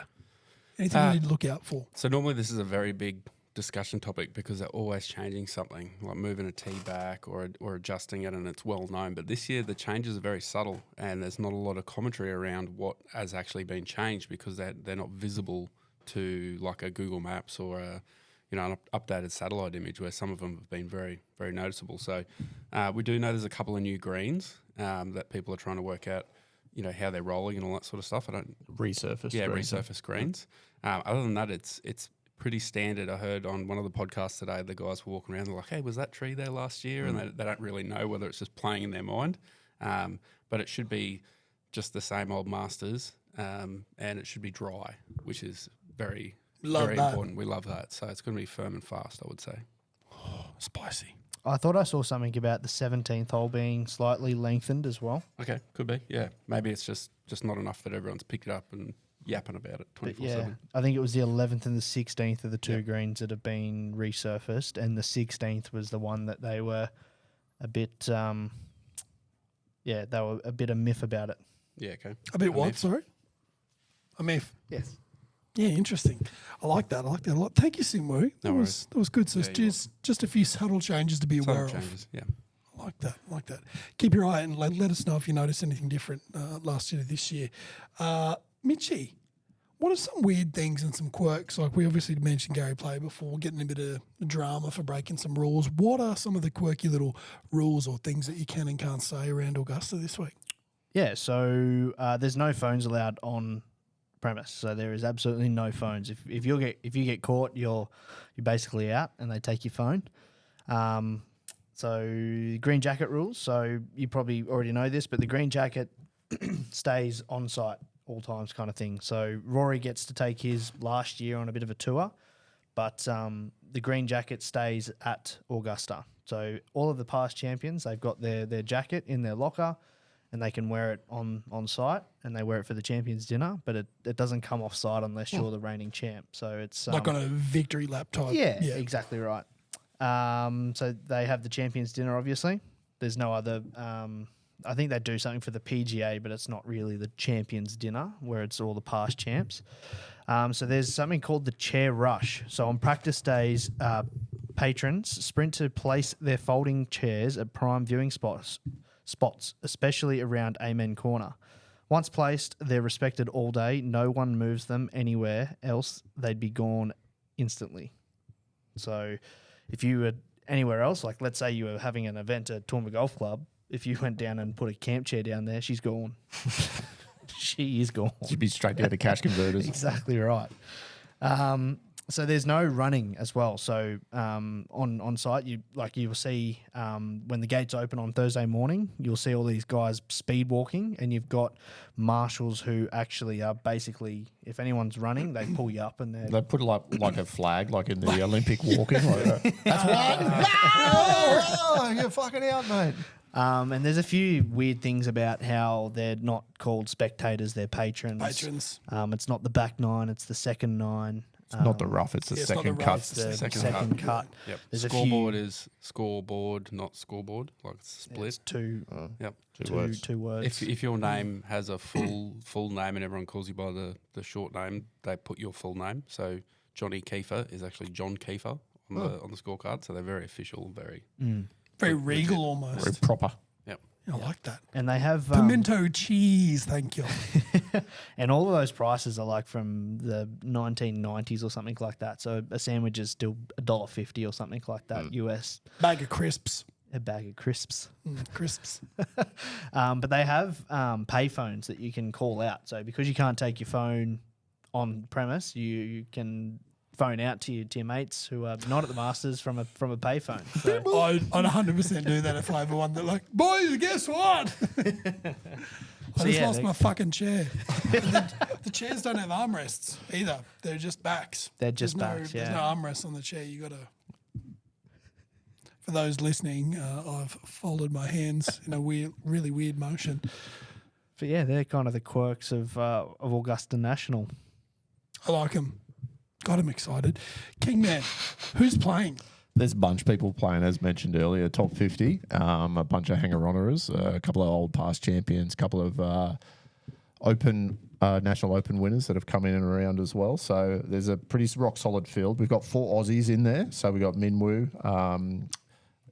Speaker 1: Anything you need to look out for?
Speaker 6: So normally this is a very big discussion topic because they're always changing something, like moving a tee back or adjusting it, and it's well known. But this year the changes are very subtle, and there's not a lot of commentary around what has actually been changed because they're not visible to like a Google Maps or an updated satellite image, where some of them have been very, very noticeable. So we do know there's a couple of new greens that people are trying to work out, how they're rolling and all that sort of stuff.
Speaker 5: Resurfaced.
Speaker 6: Resurfaced greens. Other than that, it's pretty standard. I heard on one of the podcasts today, the guys were walking around, they're like, hey, was that tree there last year? And they don't really know whether it's just playing in their mind. But it should be just the same old Masters, and it should be dry, which is very, very important. We love that. So it's going to be firm and fast, I would say.
Speaker 1: Spicy.
Speaker 7: I thought I saw something about the 17th hole being slightly lengthened as well.
Speaker 6: Okay, could be. Yeah, maybe it's just not enough that everyone's picked it up and yapping about it 24/7.
Speaker 7: Yeah, I think it was the 11th and the 16th of the two greens that have been resurfaced, and the 16th was the one that they were a bit, they were a bit of miff about it.
Speaker 6: Yeah, okay.
Speaker 1: A bit what?
Speaker 6: myth.
Speaker 1: Sorry? A myth.
Speaker 7: Yes.
Speaker 1: Yeah, interesting. I like that a lot. Thank you, Simwu. That
Speaker 6: worries.
Speaker 1: was good. So
Speaker 6: Yeah,
Speaker 1: it's just a few subtle changes to be aware
Speaker 6: Subtle
Speaker 1: of.
Speaker 6: changes, yeah.
Speaker 1: I like that. Keep your eye out and let us know if you notice anything different last year to this year. Mitchie, what are some weird things and some quirks? Like we obviously mentioned Gary Player before, getting a bit of drama for breaking some rules. What are some of the quirky little rules or things that you can and can't say around Augusta this week?
Speaker 7: Yeah, so there's no phones allowed on premise. So there is absolutely no phones. If you get caught, you're basically out, and they take your phone. So green jacket rules. So you probably already know this, but the green jacket stays on site all times, kind of thing. So Rory gets to take his last year on a bit of a tour, but the green jacket stays at Augusta. So all of the past champions, they've got their jacket in their locker, and they can wear it on site, and they wear it for the champions dinner, but it doesn't come off site unless you're the reigning champ. So it's
Speaker 1: Like on a victory lap type.
Speaker 7: yeah, exactly right. So they have the champions dinner, obviously. There's no other. I think they do something for the PGA, but it's not really the champions dinner where it's all the past champs. So there's something called the chair rush. So on practice days, patrons sprint to place their folding chairs at prime viewing spots, especially around Amen Corner. Once placed, they're respected all day. No one moves them anywhere else. They'd be gone instantly. So if you were anywhere else, like let's say you were having an event at Toowoomba Golf Club, if you went down and put a camp chair down there, she's gone. She is gone.
Speaker 5: You'd be straight down to cash converters.
Speaker 7: Exactly right. So there's no running as well. So on site, you will see when the gates open on Thursday morning, you'll see all these guys speed walking, and you've got marshals who actually are basically, if anyone's running, they pull you up and
Speaker 5: They put like a flag, like in the Olympic walking. Like that. That's one. Oh, you're fucking out, mate.
Speaker 7: and there's a few weird things about how they're not called spectators, they're patrons. It's not the back nine, it's the second nine.
Speaker 5: It's not the rough, it's the
Speaker 1: it's not
Speaker 5: second
Speaker 1: the
Speaker 5: cut.
Speaker 1: rough,
Speaker 7: It's the
Speaker 6: Second
Speaker 7: second cut.
Speaker 6: Yep.
Speaker 7: There's a
Speaker 6: Scoreboard
Speaker 7: few-
Speaker 6: is scoreboard, not scoreboard. Like it's split.
Speaker 7: It's two
Speaker 6: Yep.
Speaker 7: two words.
Speaker 6: If your name has a full name and everyone calls you by the short name, they put your full name. So Johnny Kiefer is actually John Kiefer on the scorecard. So they're very official, very.
Speaker 1: Very regal almost.
Speaker 5: Very proper.
Speaker 6: Yep.
Speaker 1: I like that.
Speaker 7: And they have
Speaker 1: Pimento cheese, thank you.
Speaker 7: and all of those prices are like from the 1990s or something like that. So a sandwich is still $1.50 or something like that US.
Speaker 1: Bag of crisps.
Speaker 7: A bag of crisps.
Speaker 1: Crisps.
Speaker 7: But they have pay phones that you can call out. So because you can't take your phone on premise, you can phone out to your mates who are not at the Masters from a payphone. So
Speaker 1: I'd 100% do that if I ever won. They're like, boys, guess what? I just
Speaker 7: yeah,
Speaker 1: lost
Speaker 7: they-
Speaker 1: my fucking chair. The chairs don't have armrests either. They're just backs.
Speaker 7: They're just
Speaker 1: There's
Speaker 7: backs,
Speaker 1: There's
Speaker 7: yeah.
Speaker 1: no armrests on the chair. You got to. For those listening, I've folded my hands in a really weird motion.
Speaker 7: But yeah, they're kind of the quirks of Augusta National.
Speaker 1: I like them. God, I'm excited. Kingman, who's playing?
Speaker 5: There's a bunch of people playing, as mentioned earlier, top 50, a bunch of hanger-oners, a couple of old past champions, a couple of National Open winners that have come in and around as well. So there's a pretty rock-solid field. We've got 4 Aussies in there. So we've got Minwoo,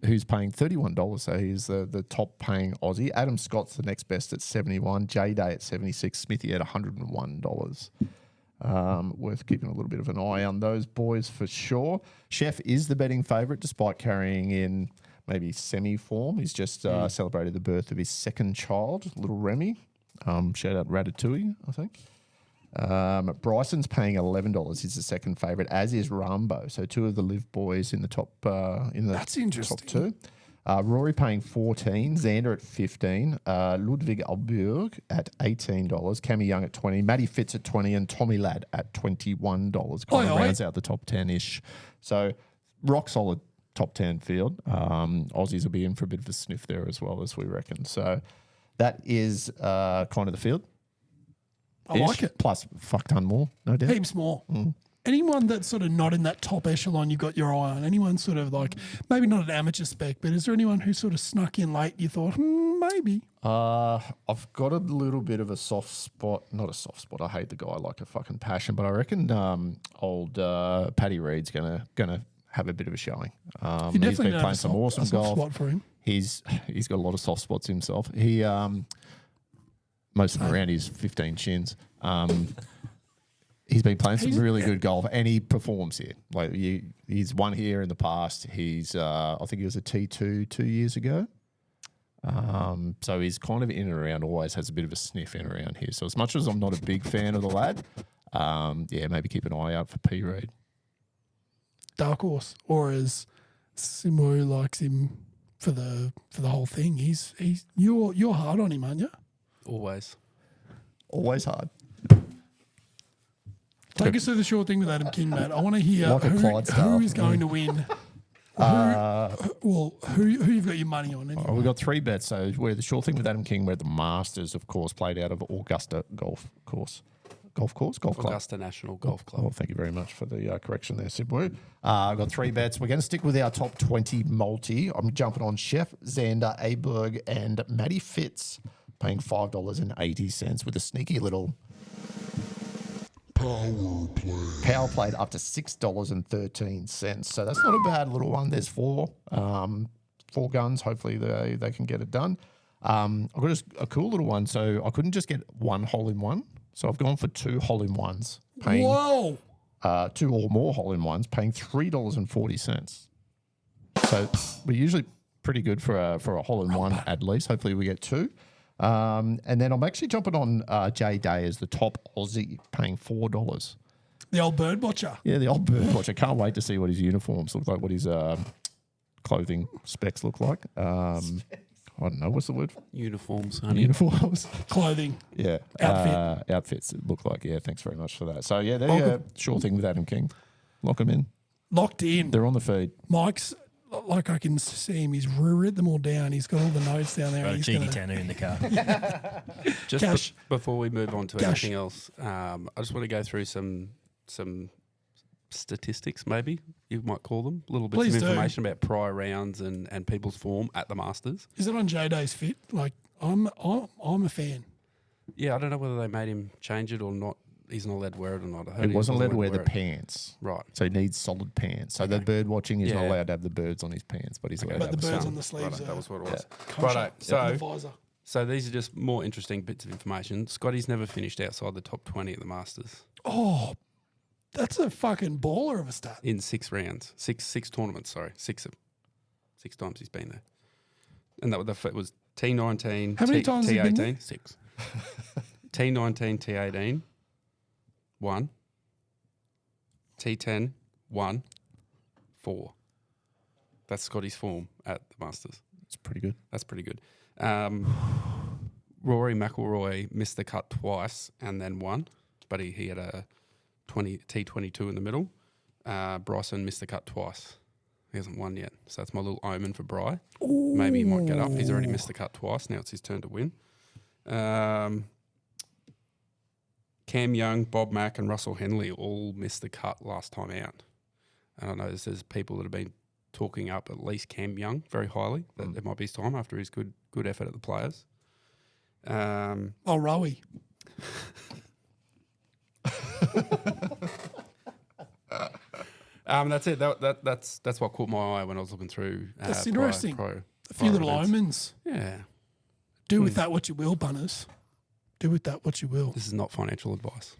Speaker 5: who's paying $31. So he's the top-paying Aussie. Adam Scott's the next best at $71. J-Day at $76. Smithy at $101. Worth keeping a little bit of an eye on those boys for sure. Chef is the betting favourite, despite carrying in maybe semi-form. He's just celebrated the birth of his second child, little Remy. Shout out Ratatouille, I think. Bryson's paying $11. He's the second favourite, as is Rambo. So 2 of the live boys in the top.
Speaker 1: That's interesting.
Speaker 5: Top 2. Rory paying $14, Xander at $15, Ludwig Alburg at $18, Cammy Young at $20, Matty Fitz at $20, and Tommy Ladd at $21. Kind of rounds out the top 10-ish. So rock solid top 10 field. Aussies will be in for a bit of a sniff there as well, as we reckon. So that is kind of the field.
Speaker 1: I like it.
Speaker 5: Plus fuck ton more, no doubt.
Speaker 1: Heaps more. Anyone that's sort of not in that top echelon you've got your eye on? Anyone sort of like, maybe not an amateur spec, but is there anyone who sort of snuck in late you thought, maybe?
Speaker 5: I've got a little bit of a soft spot. Not a soft spot. I hate the guy like a fucking passion, but I reckon old Paddy Reed's gonna have a bit of a showing.
Speaker 1: You
Speaker 5: He's
Speaker 1: definitely
Speaker 5: been
Speaker 1: don't have
Speaker 5: playing some awesome
Speaker 1: a soft
Speaker 5: golf.
Speaker 1: spot for him.
Speaker 5: He's got a lot of soft spots himself. He most of them around his 15 shins. He's been playing some really good golf, and he performs here. Like he's won here in the past. He's I think he was a T2 2 years ago. So he's kind of in and around. Always has a bit of a sniff in and around here. So as much as I'm not a big fan of the lad, maybe keep an eye out for P Reed.
Speaker 1: Dark horse, or as Simo likes him for the whole thing. He's you're hard on him, aren't you?
Speaker 6: Always.
Speaker 5: Always hard.
Speaker 1: Take us through the short thing with Adam King, Matt. I want to hear
Speaker 5: Like a Clydesdale.
Speaker 1: who is going to win. Who you've got your money on anyway.
Speaker 5: We've got 3 bets. So we're the short thing with Adam King. We're the Masters, of course, played out of Augusta Golf Club.
Speaker 6: Augusta National Golf Club.
Speaker 5: Oh, thank you very much for the correction there, Sibwoo. I've got 3 bets. We're going to stick with our top 20 multi. I'm jumping on Chef, Xander, Aberg, and Matty Fitz, paying $5.80 with a sneaky little Power played up to $6.13. So that's not a bad little one. There's four guns. Hopefully they can get it done. I've got a cool little one. So I couldn't just get one hole in one. So I've gone for two hole in ones, paying
Speaker 1: Whoa.
Speaker 5: two or more hole in ones, paying $3.40. So we're usually pretty good for a hole in one at least. Hopefully we get two. And then I'm actually jumping on Jay Day as the top Aussie, paying $4.
Speaker 1: The old bird watcher.
Speaker 5: Yeah, the old bird watch. I can't wait to see what his uniforms look like, what his clothing specs look like. I don't know, what's the word?
Speaker 6: Uniforms, honey.
Speaker 5: Uniforms.
Speaker 1: Clothing.
Speaker 5: Yeah.
Speaker 1: Outfit.
Speaker 5: Outfits it look like. Yeah, thanks very much for that. So, yeah, there you go. Sure thing with Adam King. Lock them in.
Speaker 1: Locked in.
Speaker 5: They're on the feed.
Speaker 1: Mike's, like I can see him, he's written them all down. He's got all the notes down there.
Speaker 8: Got a
Speaker 1: He's
Speaker 8: cheeky
Speaker 1: gonna-
Speaker 8: tenner in the car.
Speaker 6: Just
Speaker 1: Cash.
Speaker 6: before we move on to
Speaker 1: Cash.
Speaker 6: anything else, I just want to go through some statistics, maybe you might call them, little bits
Speaker 1: Please
Speaker 6: of
Speaker 1: do.
Speaker 6: information about prior rounds and people's form at the Masters.
Speaker 1: Is it on J Day's fit? Like, I'm a fan.
Speaker 6: Yeah, I don't know whether they made him change it or not. He's not allowed to wear it or not. I heard
Speaker 5: He wasn't allowed to wear the
Speaker 6: it.
Speaker 5: pants.
Speaker 6: Right.
Speaker 5: So he needs solid pants. So the bird watching is not
Speaker 6: Yeah.
Speaker 5: allowed to have the birds on his pants, but he's allowed
Speaker 1: But
Speaker 5: to
Speaker 1: the
Speaker 5: have
Speaker 1: birds
Speaker 5: some.
Speaker 1: on the sleeves
Speaker 6: Righto,
Speaker 1: are
Speaker 6: that was what it was.
Speaker 1: kosher.
Speaker 6: Righto,
Speaker 1: The
Speaker 6: so
Speaker 1: visor.
Speaker 6: so these are just more interesting bits of information. Scotty's never finished outside the top 20 at the Masters
Speaker 1: Oh, that's a fucking baller of a stat.
Speaker 6: in 6 rounds, six tournaments. Sorry, six times he's been there, and that was T19.
Speaker 1: How many times has he been
Speaker 6: T18?
Speaker 1: there?
Speaker 6: 6. T19, T18, 1. T10, 1. 4. That's Scotty's form at the Masters.
Speaker 5: It's pretty good.
Speaker 6: That's pretty good. Rory McIlroy missed the cut twice and then won, but he had a T22 in the middle. Bryson missed the cut twice. He hasn't won yet. So that's my little omen for Bry. Maybe he might get up. He's already missed the cut twice. Now it's his turn to win. Cam Young, Bob Mack and Russell Henley all missed the cut last time out. And I know there's people that have been talking up at least Cam Young very highly, that it might be his time after his good effort at the Players.
Speaker 1: Oh, Rowie.
Speaker 6: That's it. That's what caught my eye when I was looking through.
Speaker 1: That's interesting.
Speaker 6: prior
Speaker 1: A few little
Speaker 6: events.
Speaker 1: omens.
Speaker 6: Yeah,
Speaker 1: Do with that what you will, punters. Do with that what you will.
Speaker 6: this is not financial advice.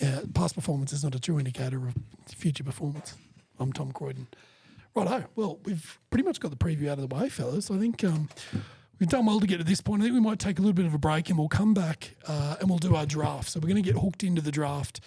Speaker 1: Yeah, past performance is not a true indicator of future performance. I'm Tom Croydon. Righto. Well, we've pretty much got the preview out of the way, fellas. I think we've done well to get to this point. I think we might take a little bit of a break and we'll come back and we'll do our draft. So we're going to get hooked into the draft.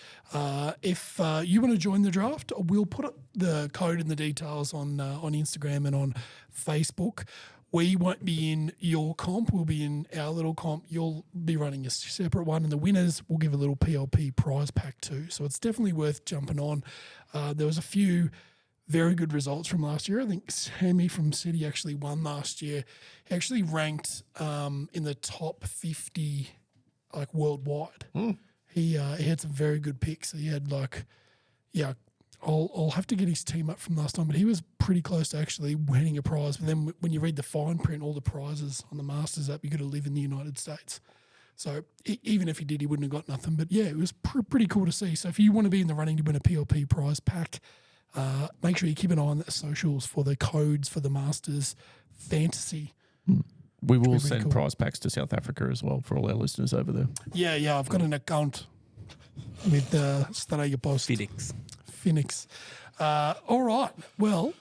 Speaker 1: If you want to join the draft, we'll put the code and the details on Instagram and on Facebook. We won't be in your comp. We'll be in our little comp. You'll be running a separate one. And the winners will give a little PLP prize pack too. So it's definitely worth jumping on. There was a few very good results from last year. I think Sammy from City actually won last year. He actually ranked in the top 50 like worldwide. He had some very good picks. He had I'll have to get his team up from last time, but he was pretty close to actually winning a prize. But then when you read the fine print, all the prizes on the Masters app, you got to live in the United States. So even if he did, he wouldn't have got nothing. But yeah, it was pretty cool to see. So if you want to be in the running to win a PLP prize pack, make sure you keep an eye on the socials for the codes for the Masters Fantasy.
Speaker 5: We will
Speaker 1: pretty
Speaker 5: send
Speaker 1: cool.
Speaker 5: prize packs to South Africa as well for all our listeners over there.
Speaker 1: Yeah, I've got an account with Strega Post. Phoenix. All right. Well,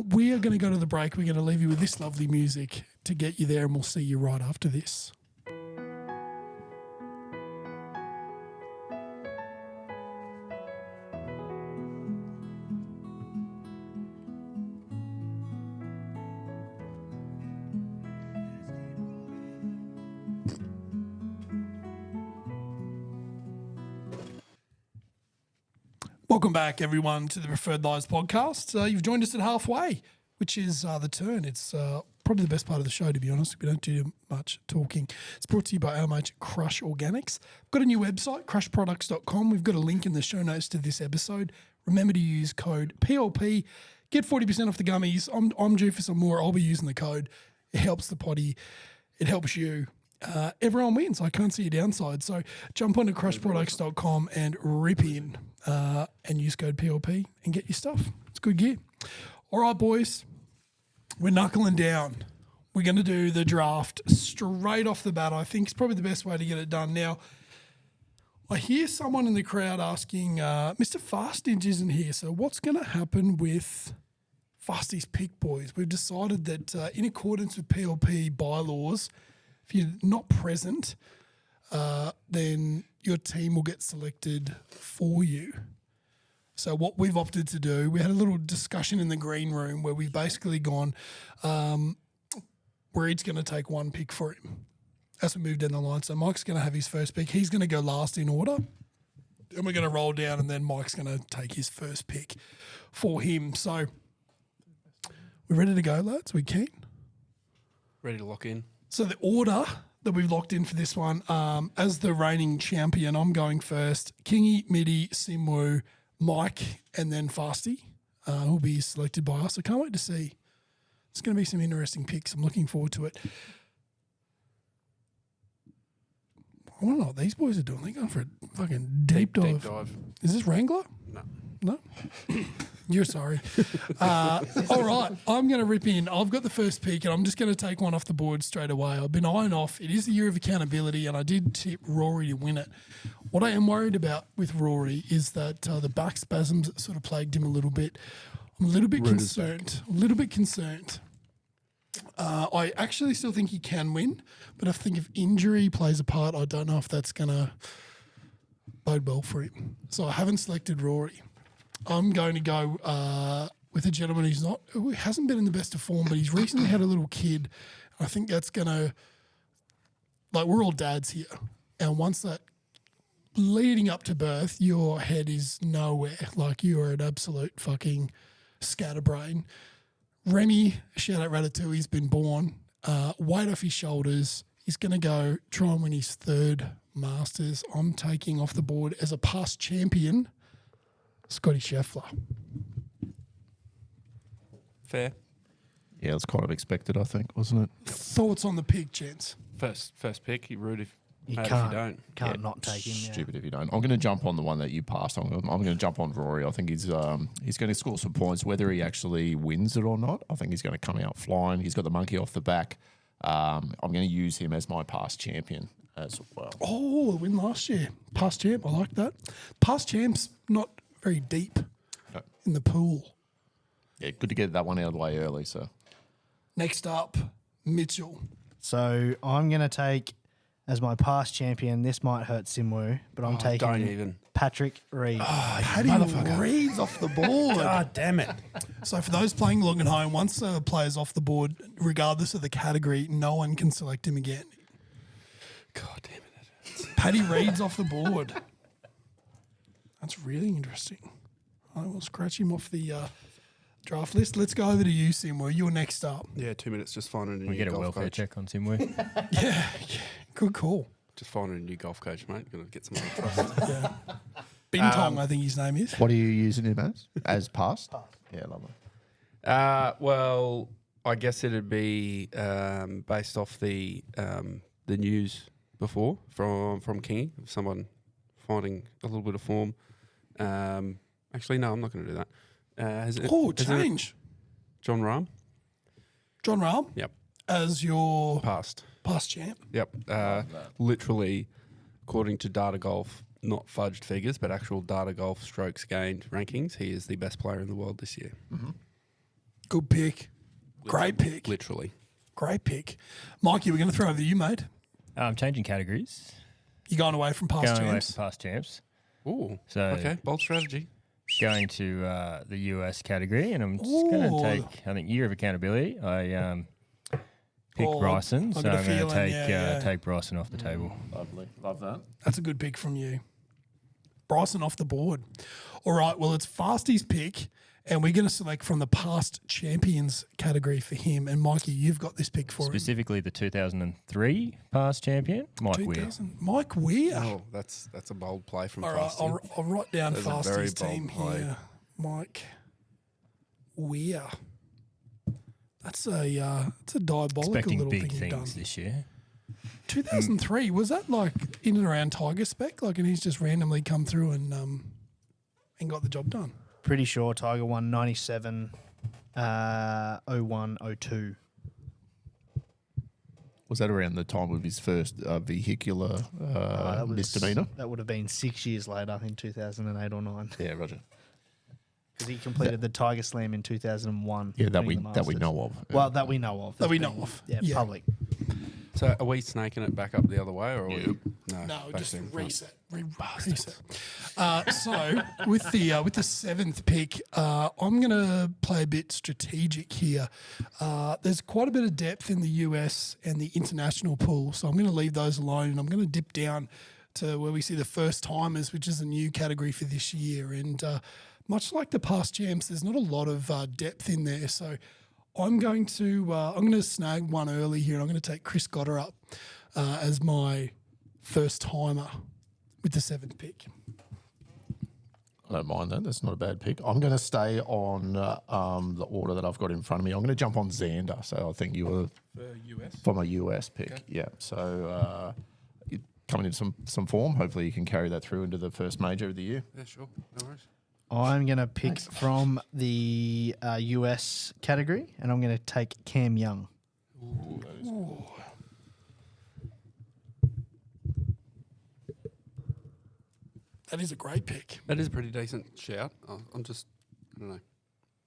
Speaker 1: we are going to go to the break. We're going to leave you with this lovely music to get you there, and we'll see you right after this. Welcome back, everyone, to the Preferred Lives podcast. You've joined us at halfway, which is the turn. It's probably the best part of the show, to be honest. We don't do much talking. It's brought to you by our mate Crush Organics. We've got a new website, crushproducts.com. We've got a link in the show notes to this episode. Remember to use code PLP. Get 40% off the gummies. I'm due for some more. I'll be using the code. It helps the potty. It helps you. everyone wins. I can't see a downside. So jump onto crushproducts.com and rip in and use code PLP and get your stuff. It's good gear. All right, boys, we're knuckling down. We're going to do the draft straight off the bat. I think it's probably the best way to get it done. Now, I hear someone in the crowd asking, Mr. Fastidge isn't here, so what's going to happen with Fasty's pick, boys? We've decided that in accordance with PLP bylaws, if you're not present, then your team will get selected for you. So what we've opted to do, we had a little discussion in the green room where we've basically gone, we're each going to take one pick for him as we move down the line. So Mike's going to have his first pick. He's going to go last in order. And we're going to roll down, and then Mike's going to take his first pick for him. So we're ready to go, lads? We keen?
Speaker 6: Ready to lock in.
Speaker 1: So the order that we've locked in for this one, as the reigning champion, I'm going first. Kingy, Mitty, Simwu, Mike, and then Fasty will be selected by us. I can't wait to see. It's going to be some interesting picks. I'm looking forward to it. I want to know what these boys are doing. They're going for a fucking deep dive.
Speaker 6: Deep dive.
Speaker 1: Is this Wrangler?
Speaker 6: No.
Speaker 1: No? You're sorry. All right, I'm going to rip in. I've got the first pick, and I'm just going to take one off the board straight away. I've been eyeing off. It is the year of accountability, and I did tip Rory to win it. What I am worried about with Rory is that the back spasms sort of plagued him a little bit. I'm a little bit concerned. A little bit concerned. I actually still think he can win, but I think if injury plays a part, I don't know if that's going to bode well for him. So I haven't selected Rory. I'm going to go with a gentleman who hasn't been in the best of form, but he's recently had a little kid. I think that's going to, like, we're all dads here. And once that, leading up to birth, your head is nowhere. Like, you are an absolute fucking scatterbrain. Remy, shout out Ratatouille's been born. Weight off his shoulders. He's going to go try and win his third Masters. I'm taking off the board as a past champion, Scotty Scheffler.
Speaker 6: Fair.
Speaker 5: Yeah, it was kind of expected, I think, wasn't it?
Speaker 1: Thoughts on the pick, gents?
Speaker 6: First pick. You rude if
Speaker 7: You
Speaker 6: mad
Speaker 7: can't,
Speaker 6: if you don't.
Speaker 7: can't not take him. Yeah.
Speaker 5: Stupid if you don't. I'm going to jump on the one that you passed on. I'm going to jump on Rory. I think he's going to score some points, whether he actually wins it or not. I think he's going to come out flying. He's got the monkey off the back. I'm going to use him as my past champion as well.
Speaker 1: Oh, a win last year. Past champ, I like that. Past champ's not very deep
Speaker 5: No.
Speaker 1: in the pool.
Speaker 5: Yeah, good to get that one out of the way early. So
Speaker 1: Next up, Mitchell.
Speaker 7: So I'm going to take as my past champion. This might hurt Simwu, but I'm taking
Speaker 6: Don't even.
Speaker 7: Patrick Reed.
Speaker 1: Paddy Reed's off the board.
Speaker 6: God damn it.
Speaker 1: So for those playing along at home, once the player's off the board, regardless of the category, no one can select him again.
Speaker 6: God damn it.
Speaker 1: Paddy Reed's off the board. That's really interesting. I will scratch him off the draft list. Let's go over to you, Simwu. You're next up.
Speaker 6: Yeah, 2 minutes just finding a
Speaker 8: We
Speaker 6: new
Speaker 8: get a
Speaker 6: golf
Speaker 8: welfare
Speaker 6: coach.
Speaker 8: check on Simwu.
Speaker 1: Yeah, good call.
Speaker 6: Just finding a new golf coach, mate. Got to get some other trust.
Speaker 1: Yeah. Bintong, I think his name is.
Speaker 5: what are you using him as? As past? Yeah, love it.
Speaker 6: Well, I guess it'd be based off the news before from Kingy, of someone finding a little bit of form. Actually, no, I'm not going to do that.
Speaker 1: Change.
Speaker 6: John Rahm?
Speaker 1: John Rahm
Speaker 6: Yep.
Speaker 1: as your
Speaker 6: Past.
Speaker 1: past champ.
Speaker 6: Yep. Literally, according to Data Golf, not fudged figures, but actual Data Golf strokes gained rankings, he is the best player in the world this year.
Speaker 1: Good pick. Great pick.
Speaker 6: Literally.
Speaker 1: Great pick. Mikey, we're going to throw over to you, mate.
Speaker 8: I'm changing categories.
Speaker 1: You're going away from past
Speaker 8: Going away
Speaker 1: champs.
Speaker 8: from past champs.
Speaker 6: Ooh.
Speaker 8: So-
Speaker 6: okay, bold strategy.
Speaker 8: Going to the US category, and I'm just going
Speaker 1: Ooh.
Speaker 8: to take, I think, year of accountability. I picked
Speaker 1: Oh,
Speaker 8: Bryson,
Speaker 1: I've
Speaker 8: so
Speaker 1: got a
Speaker 8: I'm going to
Speaker 1: feeling,
Speaker 8: take
Speaker 1: yeah.
Speaker 8: take Bryson off the table.
Speaker 5: Lovely. Love that.
Speaker 1: That's a good pick from you. Bryson off the board. All right, well, it's Fasty's pick, and we're going to select from the past champions category for him. And Mikey, you've got this pick for
Speaker 8: Specifically, the 2003 past champion, Mike
Speaker 1: him.
Speaker 8: Weir.
Speaker 1: 2000. Mike Weir.
Speaker 6: Oh, that's a bold play from
Speaker 1: All right,
Speaker 6: Fasty.
Speaker 1: I'll write down
Speaker 6: That's a very
Speaker 1: Fasty's team
Speaker 6: bold play.
Speaker 1: here. Mike Weir. That's a diabolical
Speaker 8: Expecting
Speaker 1: little
Speaker 8: big
Speaker 1: thing you've done.
Speaker 8: things this year.
Speaker 1: 2003, was that like in and around Tiger spec? Like, and he's just randomly come through and got the job done.
Speaker 7: Pretty sure Tiger won 97, 01, 02.
Speaker 5: Was that around the time of his first vehicular misdemeanor?
Speaker 7: That would have been 6 years later, in 2008 or 9.
Speaker 5: Yeah, Roger.
Speaker 7: Because he completed the Tiger Slam in 2001.
Speaker 5: Yeah, that we
Speaker 7: winning the Masters.
Speaker 5: know of.
Speaker 7: Well, that we know of.
Speaker 1: That we
Speaker 7: That's
Speaker 1: know
Speaker 7: been-
Speaker 1: of.
Speaker 7: Yeah,
Speaker 1: Yeah.
Speaker 7: public.
Speaker 6: So are we snaking it back up the other way, or are we,
Speaker 1: No,
Speaker 6: back
Speaker 1: just
Speaker 6: in front?
Speaker 1: reset. Reset. So with the seventh pick, I'm going to play a bit strategic here. There's quite a bit of depth in the US and the international pool, so I'm going to leave those alone, and I'm going to dip down to where we see the first timers, which is a new category for this year. And much like the past champs, there's not a lot of depth in there, so I'm going to snag one early here, and I'm going to take Chris Goddard up as my first timer with the seventh pick.
Speaker 5: I don't mind that. That's not a bad pick. I'm going to stay on the order that I've got in front of me. I'm going to jump on Xander. So I think you were
Speaker 6: US?
Speaker 5: from a US pick.
Speaker 6: Okay.
Speaker 5: Yeah. So you're coming in some form. Hopefully you can carry that through into the first major of the year.
Speaker 6: Yeah, sure. No worries.
Speaker 7: I'm going to pick from the US category, and I'm going to take Cam Young.
Speaker 1: That is a great pick.
Speaker 6: That is a pretty decent shout. I'm just, I don't know,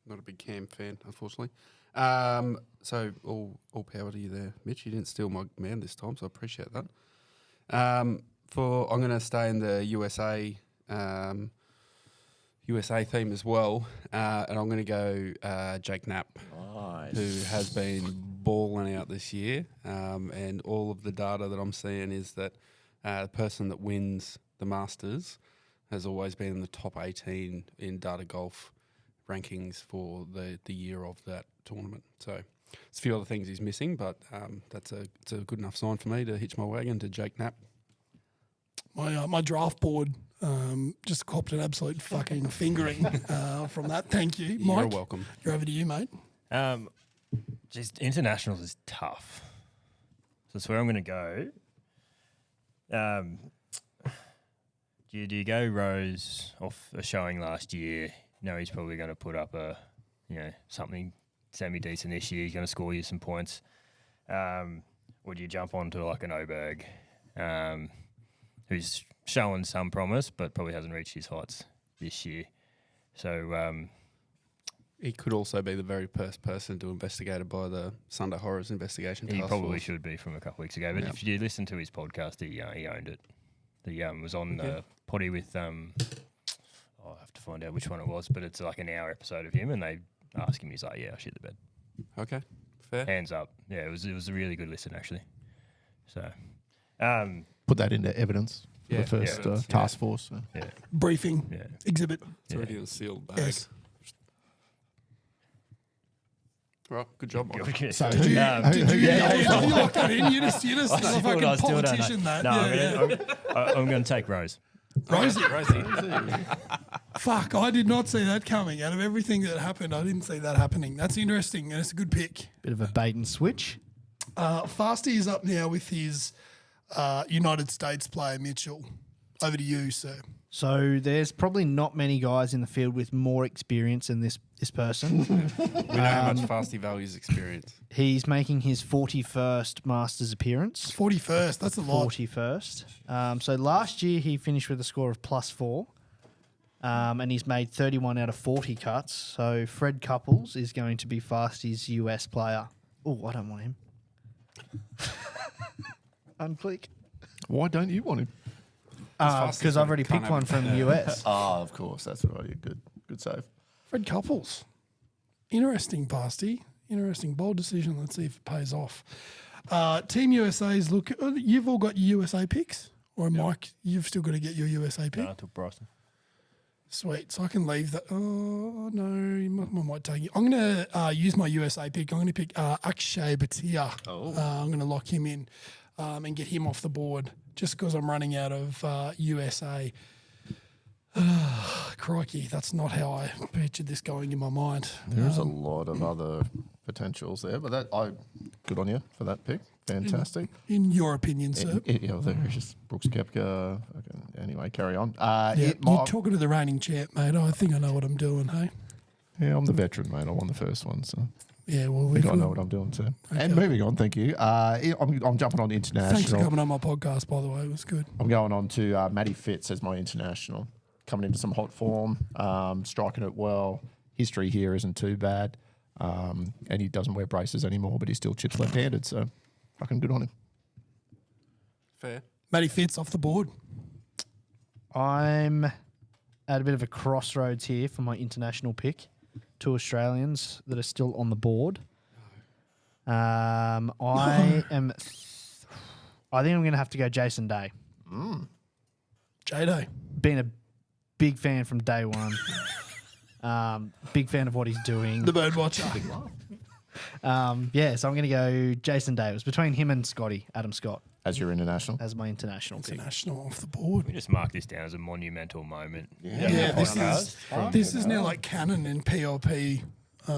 Speaker 6: not a big Cam fan, unfortunately. So all power to you there, Mitch. You didn't steal my man this time, so I appreciate that. I'm going to stay in the USA theme as well, and I'm going to go Jake Knapp, who has been balling out this year. And all of the data that I'm seeing is that the person that wins the Masters has always been in the top 18 in data golf rankings for the year of that tournament. So it's a few other things he's missing, but it's a good enough sign for me to hitch my wagon to Jake Knapp.
Speaker 1: My draft board just copped an absolute fucking fingering from that. Thank you, Mike.
Speaker 6: You're welcome.
Speaker 1: You're over to you, mate.
Speaker 8: Just internationals is tough. So that's where I'm going to go. Do you go Rose off a showing last year? No, he's probably going to put up something semi-decent this year. He's going to score you some points. Or do you jump onto like an Oberg, who's showing some promise but probably hasn't reached his heights this year? So
Speaker 6: He could also be the very first person to investigated by the Sunday Horrors investigation
Speaker 8: he
Speaker 6: task
Speaker 8: probably
Speaker 6: force.
Speaker 8: should be from a couple of weeks ago. But
Speaker 6: Yeah.
Speaker 8: if you listen to his podcast, he owned it. He was on the potty with I'll have to find out which one it was, but it's like an hour episode of him, and they ask him, he's like, "Yeah, I shit the bed,
Speaker 6: Okay, fair.
Speaker 8: hands up." Yeah, it was a really good listen actually. So,
Speaker 5: Put that into evidence for
Speaker 6: Yeah,
Speaker 5: the first
Speaker 6: evidence,
Speaker 5: task force. So.
Speaker 8: yeah,
Speaker 1: Briefing,
Speaker 8: yeah.
Speaker 1: exhibit.
Speaker 6: It's already in a sealed bag.
Speaker 1: Yes.
Speaker 6: Right, good job, Mike.
Speaker 5: So
Speaker 1: Did you,
Speaker 8: yeah,
Speaker 1: you locked that in? You just
Speaker 8: I
Speaker 1: fucking
Speaker 8: still don't know.
Speaker 1: politician that.
Speaker 8: No,
Speaker 1: Yeah,
Speaker 8: I'm going to take Rose.
Speaker 1: Rosie.
Speaker 6: Rosie.
Speaker 1: Fuck, I did not see that coming. Out of everything that happened, I didn't see that happening. That's interesting, and it's a good pick.
Speaker 7: Bit of a bait and switch.
Speaker 1: Fasty is up now with his United States player, Mitchell. Over to you, sir.
Speaker 7: So there's probably not many guys in the field with more experience than this person.
Speaker 6: We know how much Fasty values experience.
Speaker 7: He's making his 41st Masters appearance.
Speaker 1: 41st, that's a lot.
Speaker 7: 41st. So last year he finished with a score of +4. And he's made 31 out of 40 cuts. So Fred Couples is going to be Fasty's US player. Oh, I don't want him. Unclick.
Speaker 5: Why don't you want him?
Speaker 7: Because I've already
Speaker 6: can't
Speaker 7: picked
Speaker 6: have
Speaker 7: one
Speaker 6: it.
Speaker 7: from the US.
Speaker 5: Oh, of course. That's right. You're good save.
Speaker 1: Fred Couples. Interesting, Fasty. Interesting. Bold decision. Let's see if it pays off. Team USA's look. You've all got your USA picks? Or Mike, you've still got to get your USA pick?
Speaker 8: No, I took Bryson.
Speaker 1: Sweet. So I can leave that. Oh, no. I might take it. I'm going to use my USA pick. I'm going to pick Akshay Bhatia. I'm going to lock him in and get him off the board just because I'm running out of USA. Crikey, that's not how I pictured this going in my mind.
Speaker 5: There's a lot of other potentials there, but good on you for that pick. fantastic.
Speaker 1: In your opinion, sir.
Speaker 5: There's just Brooks Koepka. Anyway, carry on.
Speaker 1: Yeah, you're talking to the reigning champ, mate. I think I know what I'm doing, hey?
Speaker 5: Yeah, I'm the veteran, mate. I won the first one, so
Speaker 1: Yeah, well,
Speaker 5: I
Speaker 1: we
Speaker 5: think I know what I'm doing too. And moving on, thank you. I'm jumping on international.
Speaker 1: Thanks for coming on my podcast, by the way. It was good.
Speaker 5: I'm going on to Matty Fitz as my international. Coming into some hot form, striking it well. History here isn't too bad. And he doesn't wear braces anymore, but he still chips left-handed, so fucking good on him.
Speaker 6: Fair.
Speaker 1: Matty Fitz off the board.
Speaker 7: I'm at a bit of a crossroads here for my international pick. 2 Australians that are still on the board. I think I'm going to have to go Jason Day.
Speaker 1: J-Day.
Speaker 7: Been a big fan from day one. Big fan of what he's doing.
Speaker 1: The bird watcher.
Speaker 7: So I'm going to go Jason Day. It was between him and Adam Scott,
Speaker 5: As your international.
Speaker 7: as my international pick.
Speaker 1: International off the board.
Speaker 8: We just mark this down as a monumental moment.
Speaker 1: Yeah,
Speaker 8: Podcast from-
Speaker 1: this is now like canon in PLP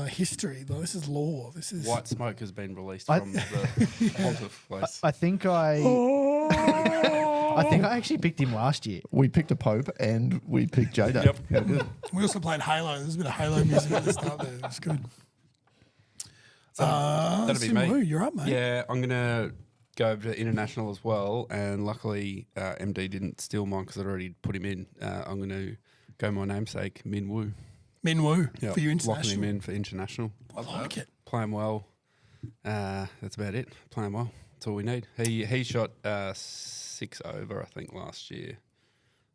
Speaker 1: history. Like, this is law. This is
Speaker 6: White smoke has been released
Speaker 7: I-
Speaker 6: from the Pontiff place.
Speaker 7: I think I actually picked him last year.
Speaker 5: We picked a Pope and we picked J-Day.
Speaker 6: Yep.
Speaker 5: Yeah, good.
Speaker 1: We also played Halo. There's a bit of Halo music at the start there. It's good.
Speaker 6: That'll be me.
Speaker 1: Simu, you're up, mate.
Speaker 6: Yeah, I'm going to go over to international as well. And luckily, MD didn't steal mine because I'd already put him in. I'm going to go my namesake, Min Woo.
Speaker 1: Min Woo
Speaker 6: Yep,
Speaker 1: for your
Speaker 6: locking
Speaker 1: international.
Speaker 6: him in for international.
Speaker 1: I like it.
Speaker 6: Playing well. That's about it. Playing well. That's all we need. He shot 6 over, I think, last year,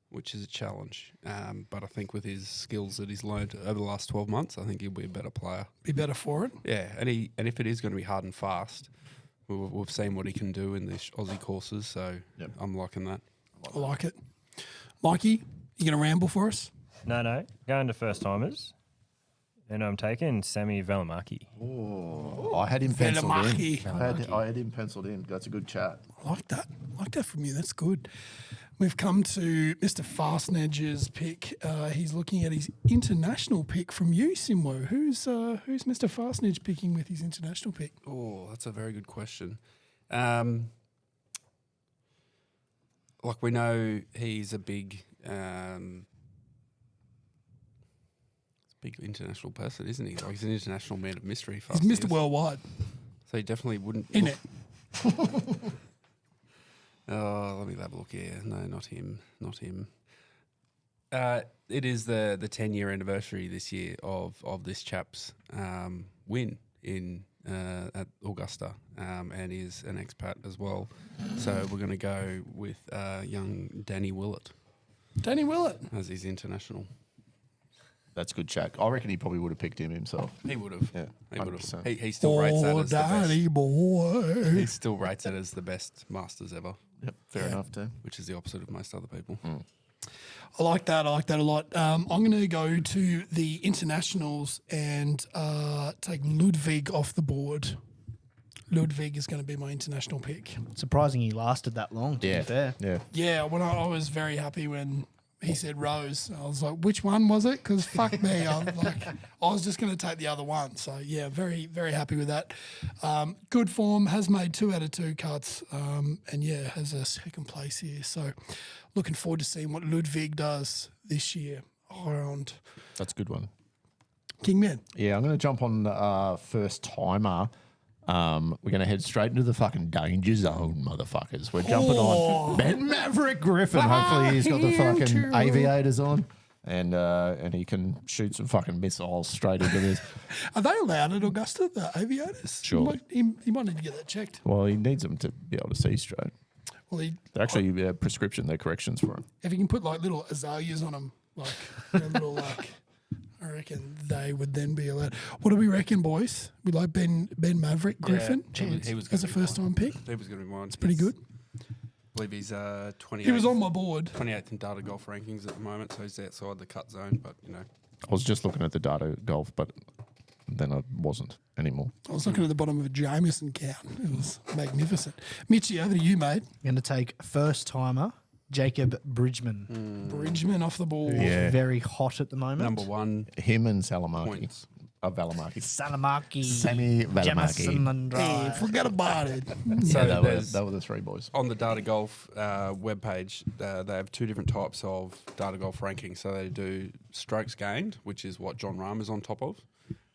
Speaker 6: which is a challenge. But I think with his skills that he's learned over the last 12 months, I think he'll be a better player.
Speaker 1: Be better for it.
Speaker 6: Yeah, and if it is going to be hard and fast, we've seen what he can do in these Aussie courses, so I'm liking that.
Speaker 1: I like it. Mikey, you going to ramble for us?
Speaker 8: No. Going to first timers. And I'm taking Sammy Valimaki.
Speaker 5: I had him penciled
Speaker 1: Valimaki.
Speaker 5: in. I had him penciled in. That's a good chat.
Speaker 1: I like that. I like that from you. That's good. We've come to Mr. Fastnedge's pick. He's looking at his international pick from you, Simwo. Who's Mr. Fastnedge picking with his international pick?
Speaker 6: Oh, that's a very good question. Like we know he's a big international person, isn't he? Like he's an international man of mystery.
Speaker 1: He's Mr. Worldwide.
Speaker 6: So he definitely wouldn't.
Speaker 1: In it.
Speaker 6: Oh, let me have a look here. No, not him. Not him. It is the 10-year anniversary this year of this chap's win in at Augusta, and is an expat as well. So we're going to go with young Danny Willett
Speaker 1: Danny Willett.
Speaker 6: as his international.
Speaker 5: That's a good chat. I reckon he probably would have picked him himself.
Speaker 6: He would have.
Speaker 5: Yeah,
Speaker 6: he would
Speaker 5: 100%.
Speaker 6: have. He still rates that
Speaker 1: Oh,
Speaker 6: as the best.
Speaker 1: Danny boy.
Speaker 6: He still rates it as the best Masters ever,
Speaker 5: Yep, fair enough too.
Speaker 6: which is the opposite of most other people.
Speaker 1: I like that. I like that a lot. I'm going to go to the internationals and take Ludwig off the board. Ludwig is going to be my international pick.
Speaker 7: Surprising he lasted that long, to be fair.
Speaker 5: Yeah.
Speaker 1: Yeah, when I was very happy when he said Rose. I was like, which one was it? Because fuck me, I was just going to take the other one. So yeah, very very happy with that. Good form, has made 2 out of 2 cuts, and yeah, has a second place here. So looking forward to seeing what Ludwig does this year around
Speaker 5: That's a good one.
Speaker 1: Kingman.
Speaker 5: Yeah, I'm going to jump on first timer. We're going to head straight into the fucking danger zone, motherfuckers. We're jumping on Ben Maverick Griffin. Hopefully he's got the fucking aviators on and he can shoot some fucking missiles straight into this.
Speaker 1: Are they allowed at Augusta, the aviators?
Speaker 5: Surely.
Speaker 1: He might need to get that checked.
Speaker 5: Well, he needs them to be able to see straight.
Speaker 1: Well,
Speaker 5: They're actually they're corrections for him.
Speaker 1: if you can put like little azaleas on them, like little like, I reckon they would then be allowed. What do we reckon, boys? We like Ben Maverick Griffin
Speaker 6: he was
Speaker 1: as a
Speaker 6: gonna be
Speaker 1: first time pick.
Speaker 6: He was going to be mine. It's
Speaker 1: Pretty good.
Speaker 6: I believe he's 28th.
Speaker 1: He was on my board.
Speaker 6: 28th in data golf rankings at the moment, so he's outside the cut zone. But
Speaker 5: I was just looking at the data golf, but then I wasn't anymore.
Speaker 1: I was looking at the bottom of a Jameson count. It was magnificent. Mitchie, over to you, mate.
Speaker 7: I'm going to take first timer Jacob Bridgman.
Speaker 1: Bridgman off the board.
Speaker 7: Who's very hot at the moment.
Speaker 6: number 1
Speaker 5: Him and Salamaki.
Speaker 6: points.
Speaker 5: Valimaki.
Speaker 7: Salamaki.
Speaker 5: Sammy Valimaki.
Speaker 7: Jamison and
Speaker 1: Hey, forget about it.
Speaker 6: So
Speaker 5: they
Speaker 6: there's
Speaker 5: were the three boys.
Speaker 6: on the Data Golf webpage, they have two different types of Data Golf rankings. So they do strokes gained, which is what John Rahm is on top of.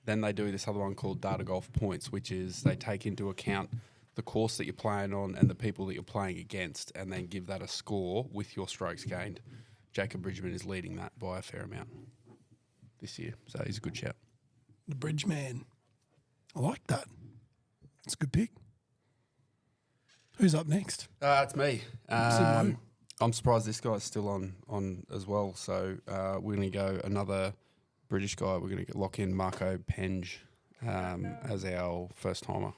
Speaker 6: Then they do this other one called Data Golf Points, which is they take into account the course that you're playing on and the people that you're playing against, and then give that a score with your strokes gained. Jacob Bridgman is leading that by a fair amount this year, so he's a good shout.
Speaker 1: The Bridge Man. I like that. It's a good pick. Who's up next?
Speaker 6: It's me.
Speaker 1: Mo.
Speaker 6: I'm surprised this guy's still on as well. So we're going to go another British guy. We're going to lock in Marco Penge as our first timer.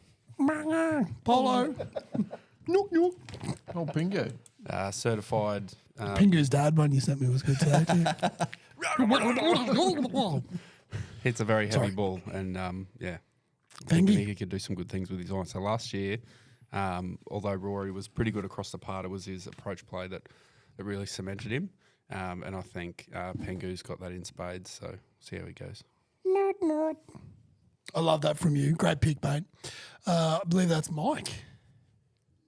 Speaker 1: Polo. Nook, nook.
Speaker 5: Oh, Pingo.
Speaker 6: Certified.
Speaker 1: Pingu's dad one you sent me was good today too.
Speaker 6: Hits a very heavy ball, and yeah, I think
Speaker 1: Pengy.
Speaker 6: he could do some good things with his iron. So last year, although Rory was pretty good across the part, it was his approach play that really cemented him. And I think Pengu's got that in spades. So see how he goes.
Speaker 1: I love that from you. Great pick, mate. I believe that's Mike.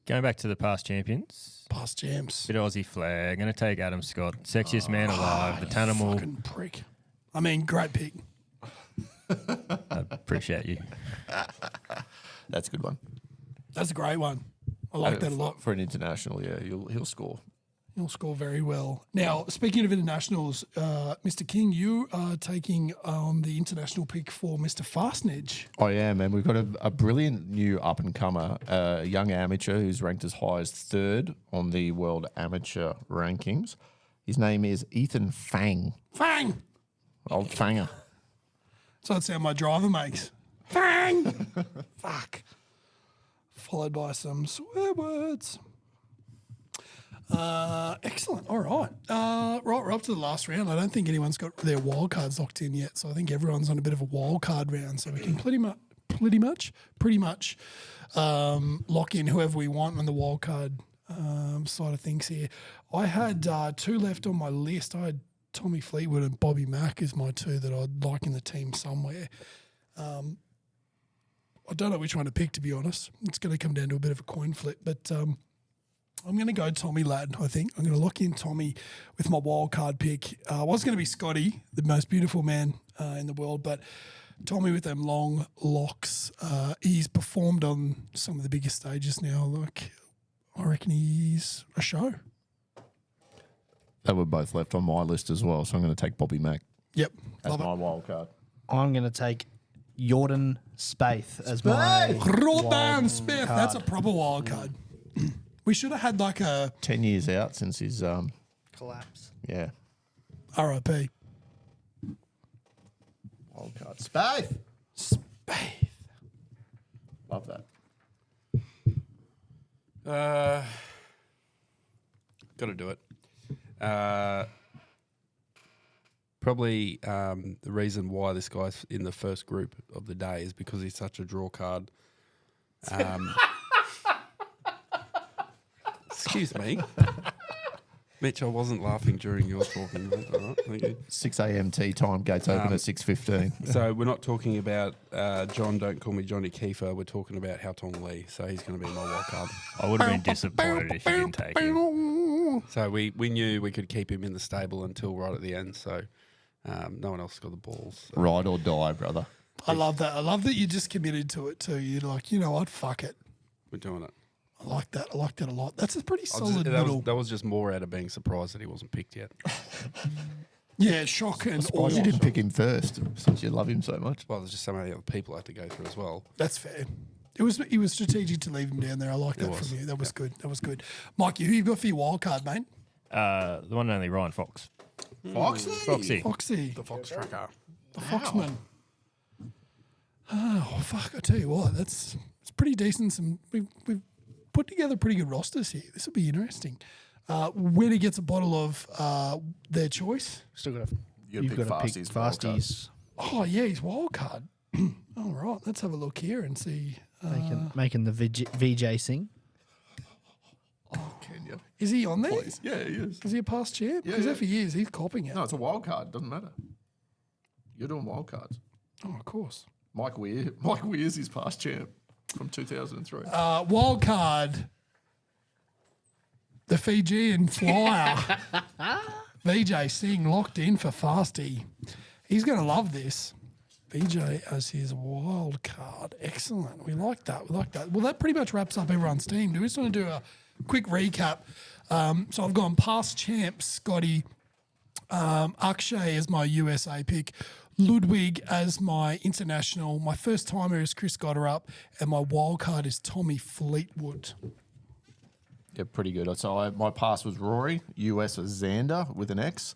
Speaker 8: Going back to the past champions,
Speaker 1: Past jams.
Speaker 8: bit of Aussie flag. Going to take Adam Scott, sexiest man alive, the Tanimal.
Speaker 1: Fucking prick. I mean, great pick.
Speaker 8: I appreciate you.
Speaker 5: That's a good one.
Speaker 1: That's a great one. I like that a lot.
Speaker 5: For an international, yeah, he'll score.
Speaker 1: He'll score very well. Now, speaking of internationals, Mr. King, you are taking on the international pick for Mr. Fastnedge.
Speaker 5: I am, and we've got a brilliant new up-and-comer, a young amateur who's ranked as high as third on the world amateur rankings. His name is Ethan Fang.
Speaker 1: Fang!
Speaker 5: Old Fanger.
Speaker 1: So that's how my driver makes. Fang! Fuck. Followed by some swear words. Excellent. All right. Right, we're up to the last round. I don't think anyone's got their wild cards locked in yet, so I think everyone's on a bit of a wild card round. So we can pretty much lock in whoever we want on the wild card side of things here. I had two left on my list. I had Tommy Fleetwood and Bobby Mack as my two that I'd like in the team somewhere. I don't know which one to pick, to be honest. It's going to come down to a bit of a coin flip, but I'm going to go Tommy Ladd, I think. I'm going to lock in Tommy with my wild card pick. I was going to be Scotty, the most beautiful man in the world, but Tommy with them long locks. He's performed on some of the biggest stages now. Like, I reckon he's a show.
Speaker 5: They were both left on my list as well, so I'm going to take Bobby Mack
Speaker 1: Yep,
Speaker 5: as
Speaker 1: love
Speaker 5: my
Speaker 1: it.
Speaker 5: wild card.
Speaker 7: I'm going to take Jordan Spaeth as my
Speaker 1: Jordan
Speaker 7: wild
Speaker 1: Smith,
Speaker 7: card.
Speaker 1: that's a proper wild card. We should have had like a
Speaker 5: 10 years out since his,
Speaker 7: collapse.
Speaker 5: yeah,
Speaker 1: RIP.
Speaker 5: wild card. Spath.
Speaker 1: Spaeth.
Speaker 5: Love that.
Speaker 6: Got to do it. Probably the reason why this guy's in the first group of the day is because he's such a draw card. Excuse me. Mitch, I wasn't laughing during your talking. That's all right, thank you.
Speaker 5: 6 a.m. tea time, gates open at 6:15.
Speaker 6: So we're not talking about John, don't call me Johnny Kiefer. We're talking about Hao Tong Lee. So he's going to be my wild card.
Speaker 8: I would have been disappointed if you didn't take him.
Speaker 6: So we knew we could keep him in the stable until right at the end. So no one else got the balls. So.
Speaker 5: Ride or die, brother.
Speaker 1: I love that. I love that you just committed to it too. You're like, you know what, fuck it.
Speaker 6: We're doing it.
Speaker 1: I like that. I like that a lot. That's a pretty
Speaker 6: I was
Speaker 1: solid
Speaker 6: just-
Speaker 1: little.
Speaker 6: that was just more out of being surprised that he wasn't picked yet.
Speaker 1: Yeah, shock and
Speaker 5: Surprised you
Speaker 1: awe.
Speaker 5: didn't pick him first, since you love him so much.
Speaker 6: Well, there's just so many other people I had to go through as well.
Speaker 1: That's fair. It was strategic to leave him down there. I like that
Speaker 6: was.
Speaker 1: from you. That was good. That was good. Mikey, who you got for your wild card, mate?
Speaker 8: The one and only Ryan Fox.
Speaker 5: Foxy.
Speaker 8: Foxy.
Speaker 1: Foxy,
Speaker 6: The Fox Tracker.
Speaker 1: the Foxman. Oh fuck! I tell you what, it's pretty decent. We've put together pretty good rosters here. This will be interesting. Winner gets a bottle of their choice.
Speaker 7: Still got to
Speaker 5: You've
Speaker 7: you've
Speaker 5: got
Speaker 7: got
Speaker 5: to
Speaker 7: to
Speaker 5: pick
Speaker 7: pick
Speaker 5: Fasties wild card.
Speaker 7: Fasties.
Speaker 1: Oh yeah, he's wild card. All right, let's have a look here and see.
Speaker 7: Making the VJ sing.
Speaker 5: Can you?
Speaker 1: Is he on there?
Speaker 5: Please. Yeah, he is.
Speaker 1: Is he a past champ?
Speaker 5: Yeah,
Speaker 1: Because
Speaker 5: yeah.
Speaker 1: if he is, he's copping it.
Speaker 5: No, it's a wild card. Doesn't matter. You're doing wild cards.
Speaker 1: Oh, of course.
Speaker 5: Mike Weir's his past champ from 2003.
Speaker 1: Wild card. The Fijian flyer. VJ Singh locked in for Fasty. He's going to love this. VJ as his wild card. Excellent. We like that. Well, that pretty much wraps up everyone's team. Do we just want to do a quick recap? So I've gone past champs, Scotty. Akshay as my USA pick. Ludwig as my international. My first timer is Chris Gotterup. And my wild card is Tommy Fleetwood.
Speaker 5: Yeah, pretty good. So my pass was Rory. US was Xander with an X.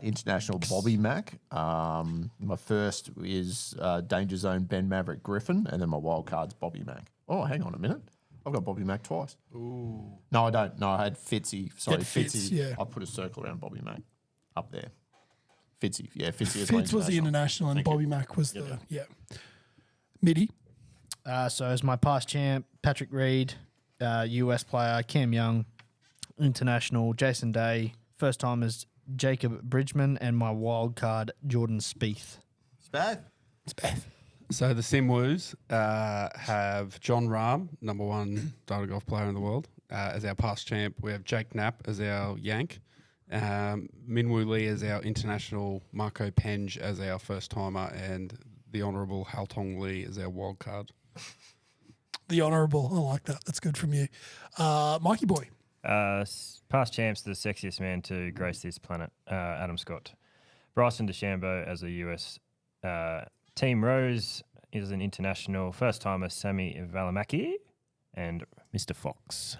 Speaker 5: International Bobby Mack. My first is Danger Zone Ben Maverick Griffin. And then my wild card's Bobby Mack. Oh, hang on a minute. I've got Bobby Mack twice. Ooh. No, I don't. No, I had Fitzy. Sorry,
Speaker 1: Had Fitz,
Speaker 5: Fitzy.
Speaker 1: yeah.
Speaker 5: I put a circle around Bobby Mack up there. Fitzy. Yeah, Fitzy is
Speaker 1: Fitz was the international and Bobby Mack was the, Midi.
Speaker 7: So as my past champ, Patrick Reed, US player, Cam Young, international, Jason Day, first time as Jacob Bridgman, and my wild card, Jordan Spieth.
Speaker 1: Spath.
Speaker 6: So the Simwoos have John Rahm, number one data golf player in the world, as our past champ. We have Jake Knapp as our Yank. Minwoo Lee as our international, Marco Penge as our first timer, and the Honourable Haltong Lee as our wild card.
Speaker 1: The honourable. I like that. That's good from you. Mikey boy.
Speaker 8: Past champs, the sexiest man to grace this planet, Adam Scott. Bryson DeChambeau as a US. Team Rose is an international. First timer, Sami Valimaki. And Mr. Fox.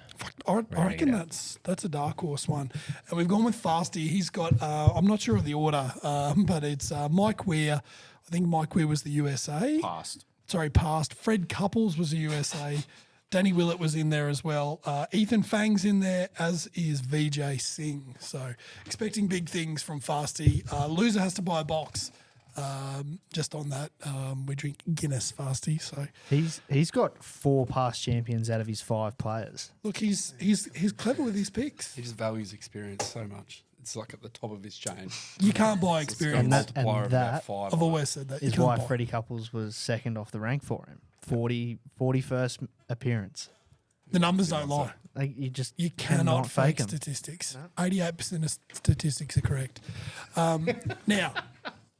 Speaker 1: I reckon that's a dark horse one. And we've gone with Fasty. He's got, I'm not sure of the order, but it's Mike Weir. I think Mike Weir was the USA.
Speaker 5: Past.
Speaker 1: Fred Couples was the USA. Danny Willett was in there as well. Ethan Fang's in there, as is VJ Singh. So expecting big things from Fasty. Loser has to buy a box. Just on that, we drink Guinness Fasty. So
Speaker 7: He's got 4 past champions out of his 5 players.
Speaker 1: look, he's clever with his picks.
Speaker 6: He just values experience so much. It's like at the top of his chain.
Speaker 1: You can't buy
Speaker 6: It's got a
Speaker 1: experience.
Speaker 6: multiplier of about
Speaker 7: that-
Speaker 6: 5.
Speaker 1: I've always said that. You
Speaker 7: Is
Speaker 1: can't
Speaker 7: why
Speaker 1: buy.
Speaker 7: Freddie Couples was second off the rank for him. 41st appearance.
Speaker 1: The numbers don't lie.
Speaker 7: Like
Speaker 1: You cannot fake statistics. 88% of statistics are correct. Now,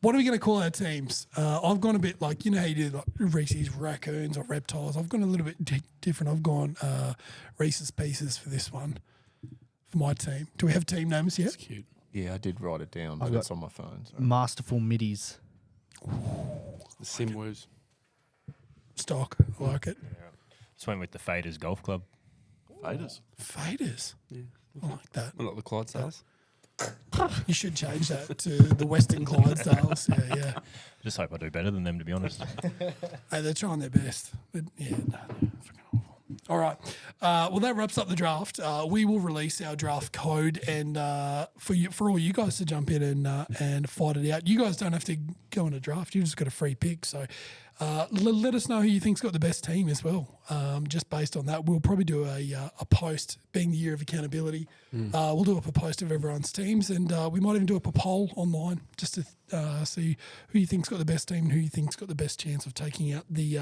Speaker 1: what are we going to call our teams? I've gone a bit like, you know how you do like Reese's Raccoons or Reptiles. I've gone a little bit different. I've gone Reese's Pieces for this one, for my team. Do we have team names yet?
Speaker 6: It's cute.
Speaker 5: Yeah, I did write it down, but
Speaker 7: got-
Speaker 5: it's on my phone. So.
Speaker 7: Masterful middies.
Speaker 6: The Simwoos.
Speaker 1: Stock. I like it.
Speaker 8: Just went with the Faders Golf Club.
Speaker 5: Faders.
Speaker 1: Faders. I like that.
Speaker 6: Well, not the Clydesdales.
Speaker 1: You should change that to the Western Clydesdales. Yeah.
Speaker 8: Just hope I do better than them, to be honest.
Speaker 1: Hey, they're trying their best. But yeah, no, freaking awful. All right. Well, that wraps up the draft. We will release our draft code and for all you guys to jump in and fight it out. You guys don't have to go on a draft. You just got a free pick. So let us know who you think's got the best team as well. Just based on that, we'll probably do a post, being the year of accountability. We'll do up a post of everyone's teams, and we might even do up a poll online just to see who you think's got the best team and who you think's got the best chance of taking out the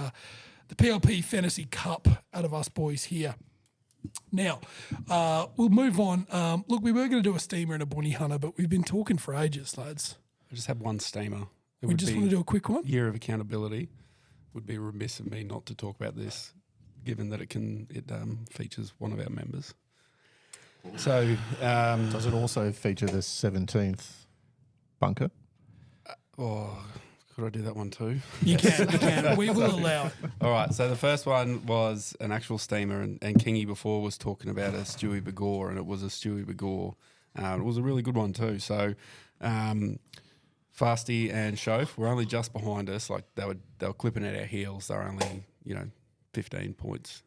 Speaker 1: PLP Fantasy Cup out of us boys here. Now, we'll move on. Look, we were going to do a steamer and a Bonnie Hunter, but we've been talking for ages, lads.
Speaker 6: I just have one steamer. It
Speaker 1: We
Speaker 6: would
Speaker 1: just
Speaker 6: be
Speaker 1: want to do a quick one.
Speaker 6: year of accountability. Would be remiss of me not to talk about this, given that it features one of our members. So,
Speaker 5: Does it also feature the 17th bunker?
Speaker 6: could I do that one too?
Speaker 1: You can. We will allow it.
Speaker 6: All right, so the first one was an actual steamer, and Kingy before was talking about a Stewie Begore, and it was a Stewie Begore. It was a really good one too. So, Fasty and Shoaf were only just behind us. Like they were clipping at our heels. They were only 15 points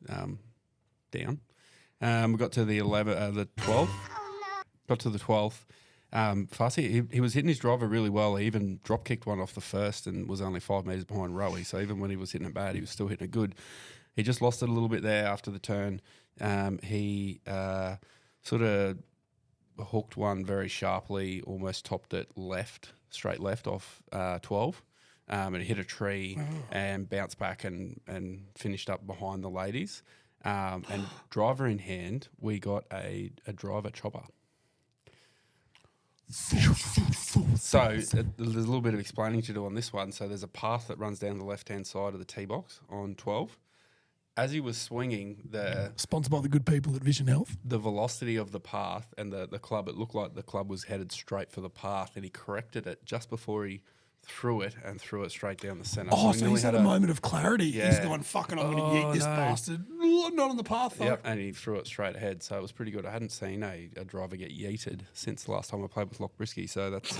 Speaker 6: down. We got to the 12th. Got to the 12th. Fasty, he was hitting his driver really well. He even drop kicked one off the first and was only 5 metres behind Rowie. So even when he was hitting it bad, he was still hitting it good. He just lost it a little bit there after the turn. He sort of hooked one very sharply, almost topped it straight left off 12. and it hit a tree and bounced back and finished up behind the ladies. And driver in hand, we got a driver chopper. So there's a little bit of explaining to do on this one. So there's a path that runs down the left-hand side of the tee box on 12. As he was swinging,
Speaker 1: Sponsored by the good people at Vision Health.
Speaker 6: the velocity of the path and the club, it looked like the club was headed straight for the path, and he corrected it just before he threw it straight down the centre.
Speaker 1: Oh,
Speaker 6: we
Speaker 1: so
Speaker 6: nearly
Speaker 1: he's had a moment of clarity. He's
Speaker 6: Yeah.
Speaker 1: going, fucking, I'm going to yeet this
Speaker 6: no.
Speaker 1: bastard. Ooh, not on the path, though.
Speaker 6: Yep, and he threw it straight ahead, so it was pretty good. I hadn't seen a driver get yeeted since the last time I played with Locke Brisky, so that's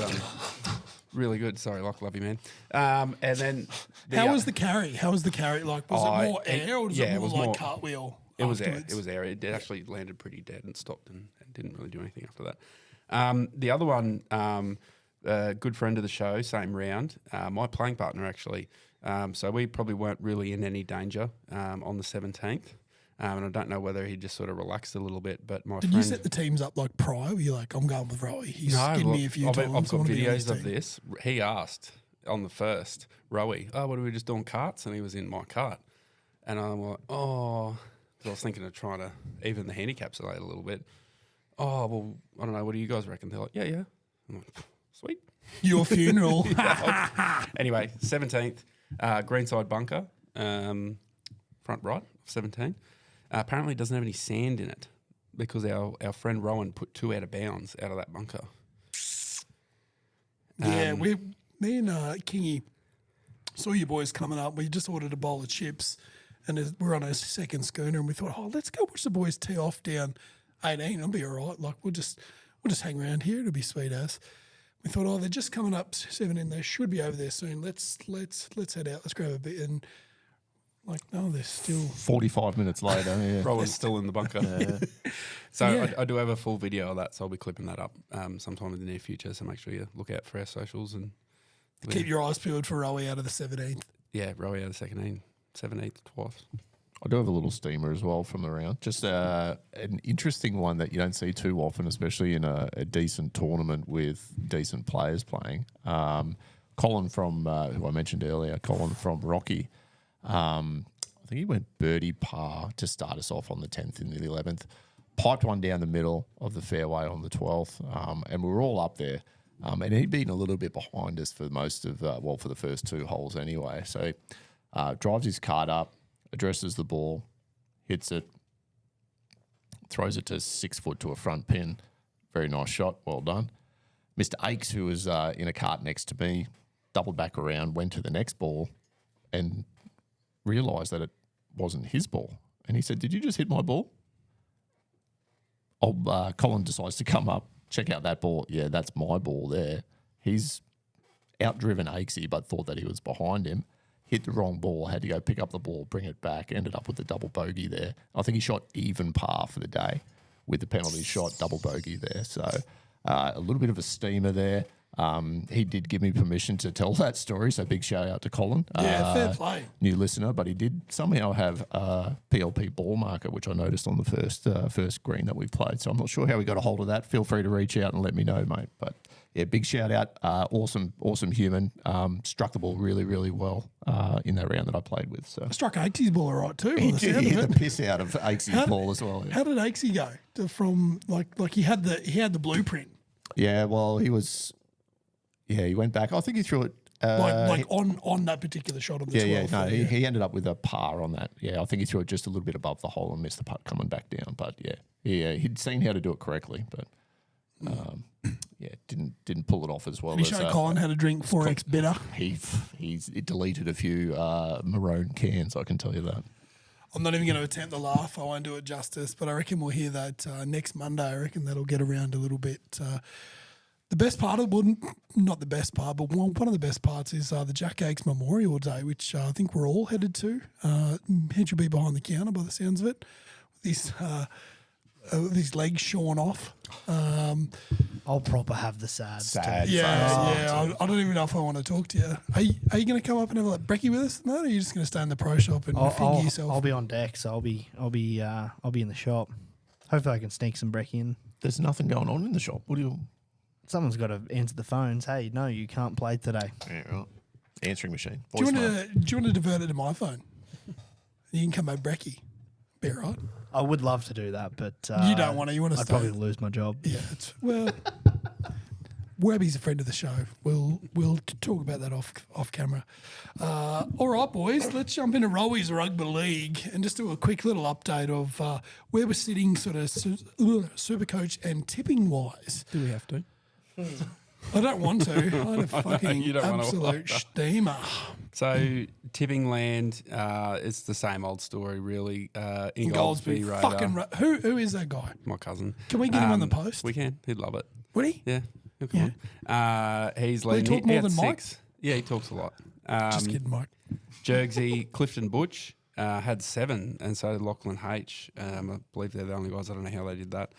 Speaker 6: really good. Sorry, Locke, love you, man. And then
Speaker 1: How was the carry? How was the carry? Like, was it more
Speaker 6: it-
Speaker 1: air or was
Speaker 6: yeah,
Speaker 1: it
Speaker 6: it
Speaker 1: more
Speaker 6: was
Speaker 1: like
Speaker 6: more-
Speaker 1: cartwheel?
Speaker 6: It was air.
Speaker 1: afterwards?
Speaker 6: It was air. It actually landed pretty dead and stopped and didn't really do anything after that. The other one, a good friend of the show, same round, my playing partner actually. So we probably weren't really in any danger on the 17th. And I don't know whether he just sort of relaxed a little bit, but my
Speaker 1: Did
Speaker 6: friend...
Speaker 1: you set the teams up like prior? Were you like, I'm going with Rowie? He's
Speaker 6: No,
Speaker 1: skinned
Speaker 6: well,
Speaker 1: me a few
Speaker 6: I've
Speaker 1: times.
Speaker 6: got
Speaker 1: I wanna be on his
Speaker 6: videos of
Speaker 1: team.
Speaker 6: this. He asked on the first, Rowie, what are we just doing carts? And he was in my cart. And I'm like, 'cause I was thinking of trying to even the handicaps a little bit. Oh, well, I don't know. What do you guys reckon? They're like, yeah. I'm like, sweet.
Speaker 1: Your funeral.
Speaker 6: Anyway, 17th, greenside bunker, front right of 17. Apparently it doesn't have any sand in it because our friend Rowan put 2 out of bounds out of that bunker.
Speaker 1: Yeah, me and Kingy saw you boys coming up. We just ordered a bowl of chips, and we're on a second schooner, and we thought, let's go watch the boys tee off down 18. It'll be all right. Like we'll just hang around here. It'll be sweet as. We thought, they're just coming up 17. They should be over there soon. Let's head out. Let's grab a bit. And like, no, they're still
Speaker 5: 45 minutes later, yeah.
Speaker 6: Rowan's still in the bunker. So
Speaker 1: Yeah.
Speaker 6: I do have a full video of that, so I'll be clipping that up sometime in the near future. So make sure you look out for our socials and
Speaker 1: keep your eyes peeled for Rowie out of the 17th.
Speaker 6: yeah, Rowie out of the 17th twice.
Speaker 5: I do have a little steamer as well from the round. Just an interesting one that you don't see too often, especially in a decent tournament with decent players playing. Colin from, who I mentioned earlier, Colin from Rocky. I think he went birdie par to start us off on the 10th and the 11th. Piped one down the middle of the fairway on the 12th, and we were all up there. And he'd been a little bit behind us for most of, for the first 2 holes anyway. So drives his cart up, addresses the ball, hits it, throws it to 6 foot to a front pin. Very nice shot. Well done. Mr. Akes, who was in a cart next to me, doubled back around, went to the next ball and realised that it wasn't his ball. And he said, "Did you just hit my ball?" Colin decides to come up, check out that ball. Yeah, that's my ball there. He's outdriven Akesy, but thought that he was behind him. Hit the wrong ball, had to go pick up the ball, bring it back, ended up with a double bogey there. I think he shot even par for the day with the penalty shot, double bogey there. So a little bit of a steamer there. He did give me permission to tell that story, so big shout out to Colin.
Speaker 1: Yeah, fair play.
Speaker 5: New listener, but he did somehow have a PLP ball marker, which I noticed on the first green that we played. So I'm not sure how we got a hold of that. Feel free to reach out and let me know, mate. But yeah, big shout out. Awesome human. Struck the ball really, really well in that round that I played with. So
Speaker 1: Struck Akesy's ball all right too.
Speaker 5: he
Speaker 1: by the
Speaker 5: did
Speaker 1: sound
Speaker 5: hit
Speaker 1: of
Speaker 5: the
Speaker 1: it.
Speaker 5: piss out of Akesy's ball as well. Yeah.
Speaker 1: How did Akesy go from like he had the blueprint
Speaker 5: Yeah, well, he was. Yeah, he went back. I think he threw it.
Speaker 1: on that particular shot on the 12th.
Speaker 5: No,
Speaker 1: there,
Speaker 5: he ended up with a par on that. Yeah, I think he threw it just a little bit above the hole and missed the putt coming back down. But he'd seen how to do it correctly, but didn't pull it off as well.
Speaker 1: Did he show Colin how to drink 4X bitter?
Speaker 5: He's deleted a few maroon cans. I can tell you that.
Speaker 1: I'm not even going to attempt the laugh. I won't do it justice, but I reckon we'll hear that next Monday. I reckon that'll get around a little bit. The best part of it, not the best part, but one of the best parts is the Jack Akes Memorial Day, which I think we're all headed to. Head should be behind the counter by the sounds of it. These legs shorn off.
Speaker 7: I'll proper have the sads.
Speaker 5: Sad.
Speaker 7: too.
Speaker 1: Yeah. I don't even know if I want to talk to you. Are you going to come up and have a brekkie with us? No, or are you just going to stay in the pro shop and figure yourself?
Speaker 7: I'll be on deck, so I'll be in the shop. Hopefully, I can sneak some brekkie in.
Speaker 5: There's nothing going on in the shop. What do you?
Speaker 7: Someone's got to answer the phones. Hey, no, you can't play today.
Speaker 5: Yeah, right. Answering machine.
Speaker 1: Do you
Speaker 5: Voicemail.
Speaker 1: want to divert it to my phone? You can come back, Brecky. Be all right.
Speaker 7: I would love to do that, but
Speaker 1: You don't want to. You want to
Speaker 7: I'd
Speaker 1: stay.
Speaker 7: probably lose my job.
Speaker 1: Yeah. Webby's a friend of the show. We'll talk about that off camera. All right, boys. Let's jump into Rowies Rugby League and just do a quick little update of where we're sitting, sort of super coach and tipping wise.
Speaker 6: Do we have to?
Speaker 1: I don't want to. I'm a fucking
Speaker 6: You don't wanna
Speaker 1: absolute steamer.
Speaker 6: So tipping land, it's the same old story, really. Ingoldsby Raider,
Speaker 1: Fucking who is that guy?
Speaker 6: my cousin.
Speaker 1: Can we get him on the post?
Speaker 6: We can. He'd love it.
Speaker 1: Would he?
Speaker 6: Yeah, he'll come on. He's
Speaker 1: Will he
Speaker 6: leading
Speaker 1: talk more
Speaker 6: out
Speaker 1: than Mike?
Speaker 6: 6. Yeah, he talks a lot.
Speaker 1: Just kidding, Mike.
Speaker 6: Jergsy, Clifton Butch had 7, and so did Lachlan H. I believe they're the only guys. I don't know how they did that.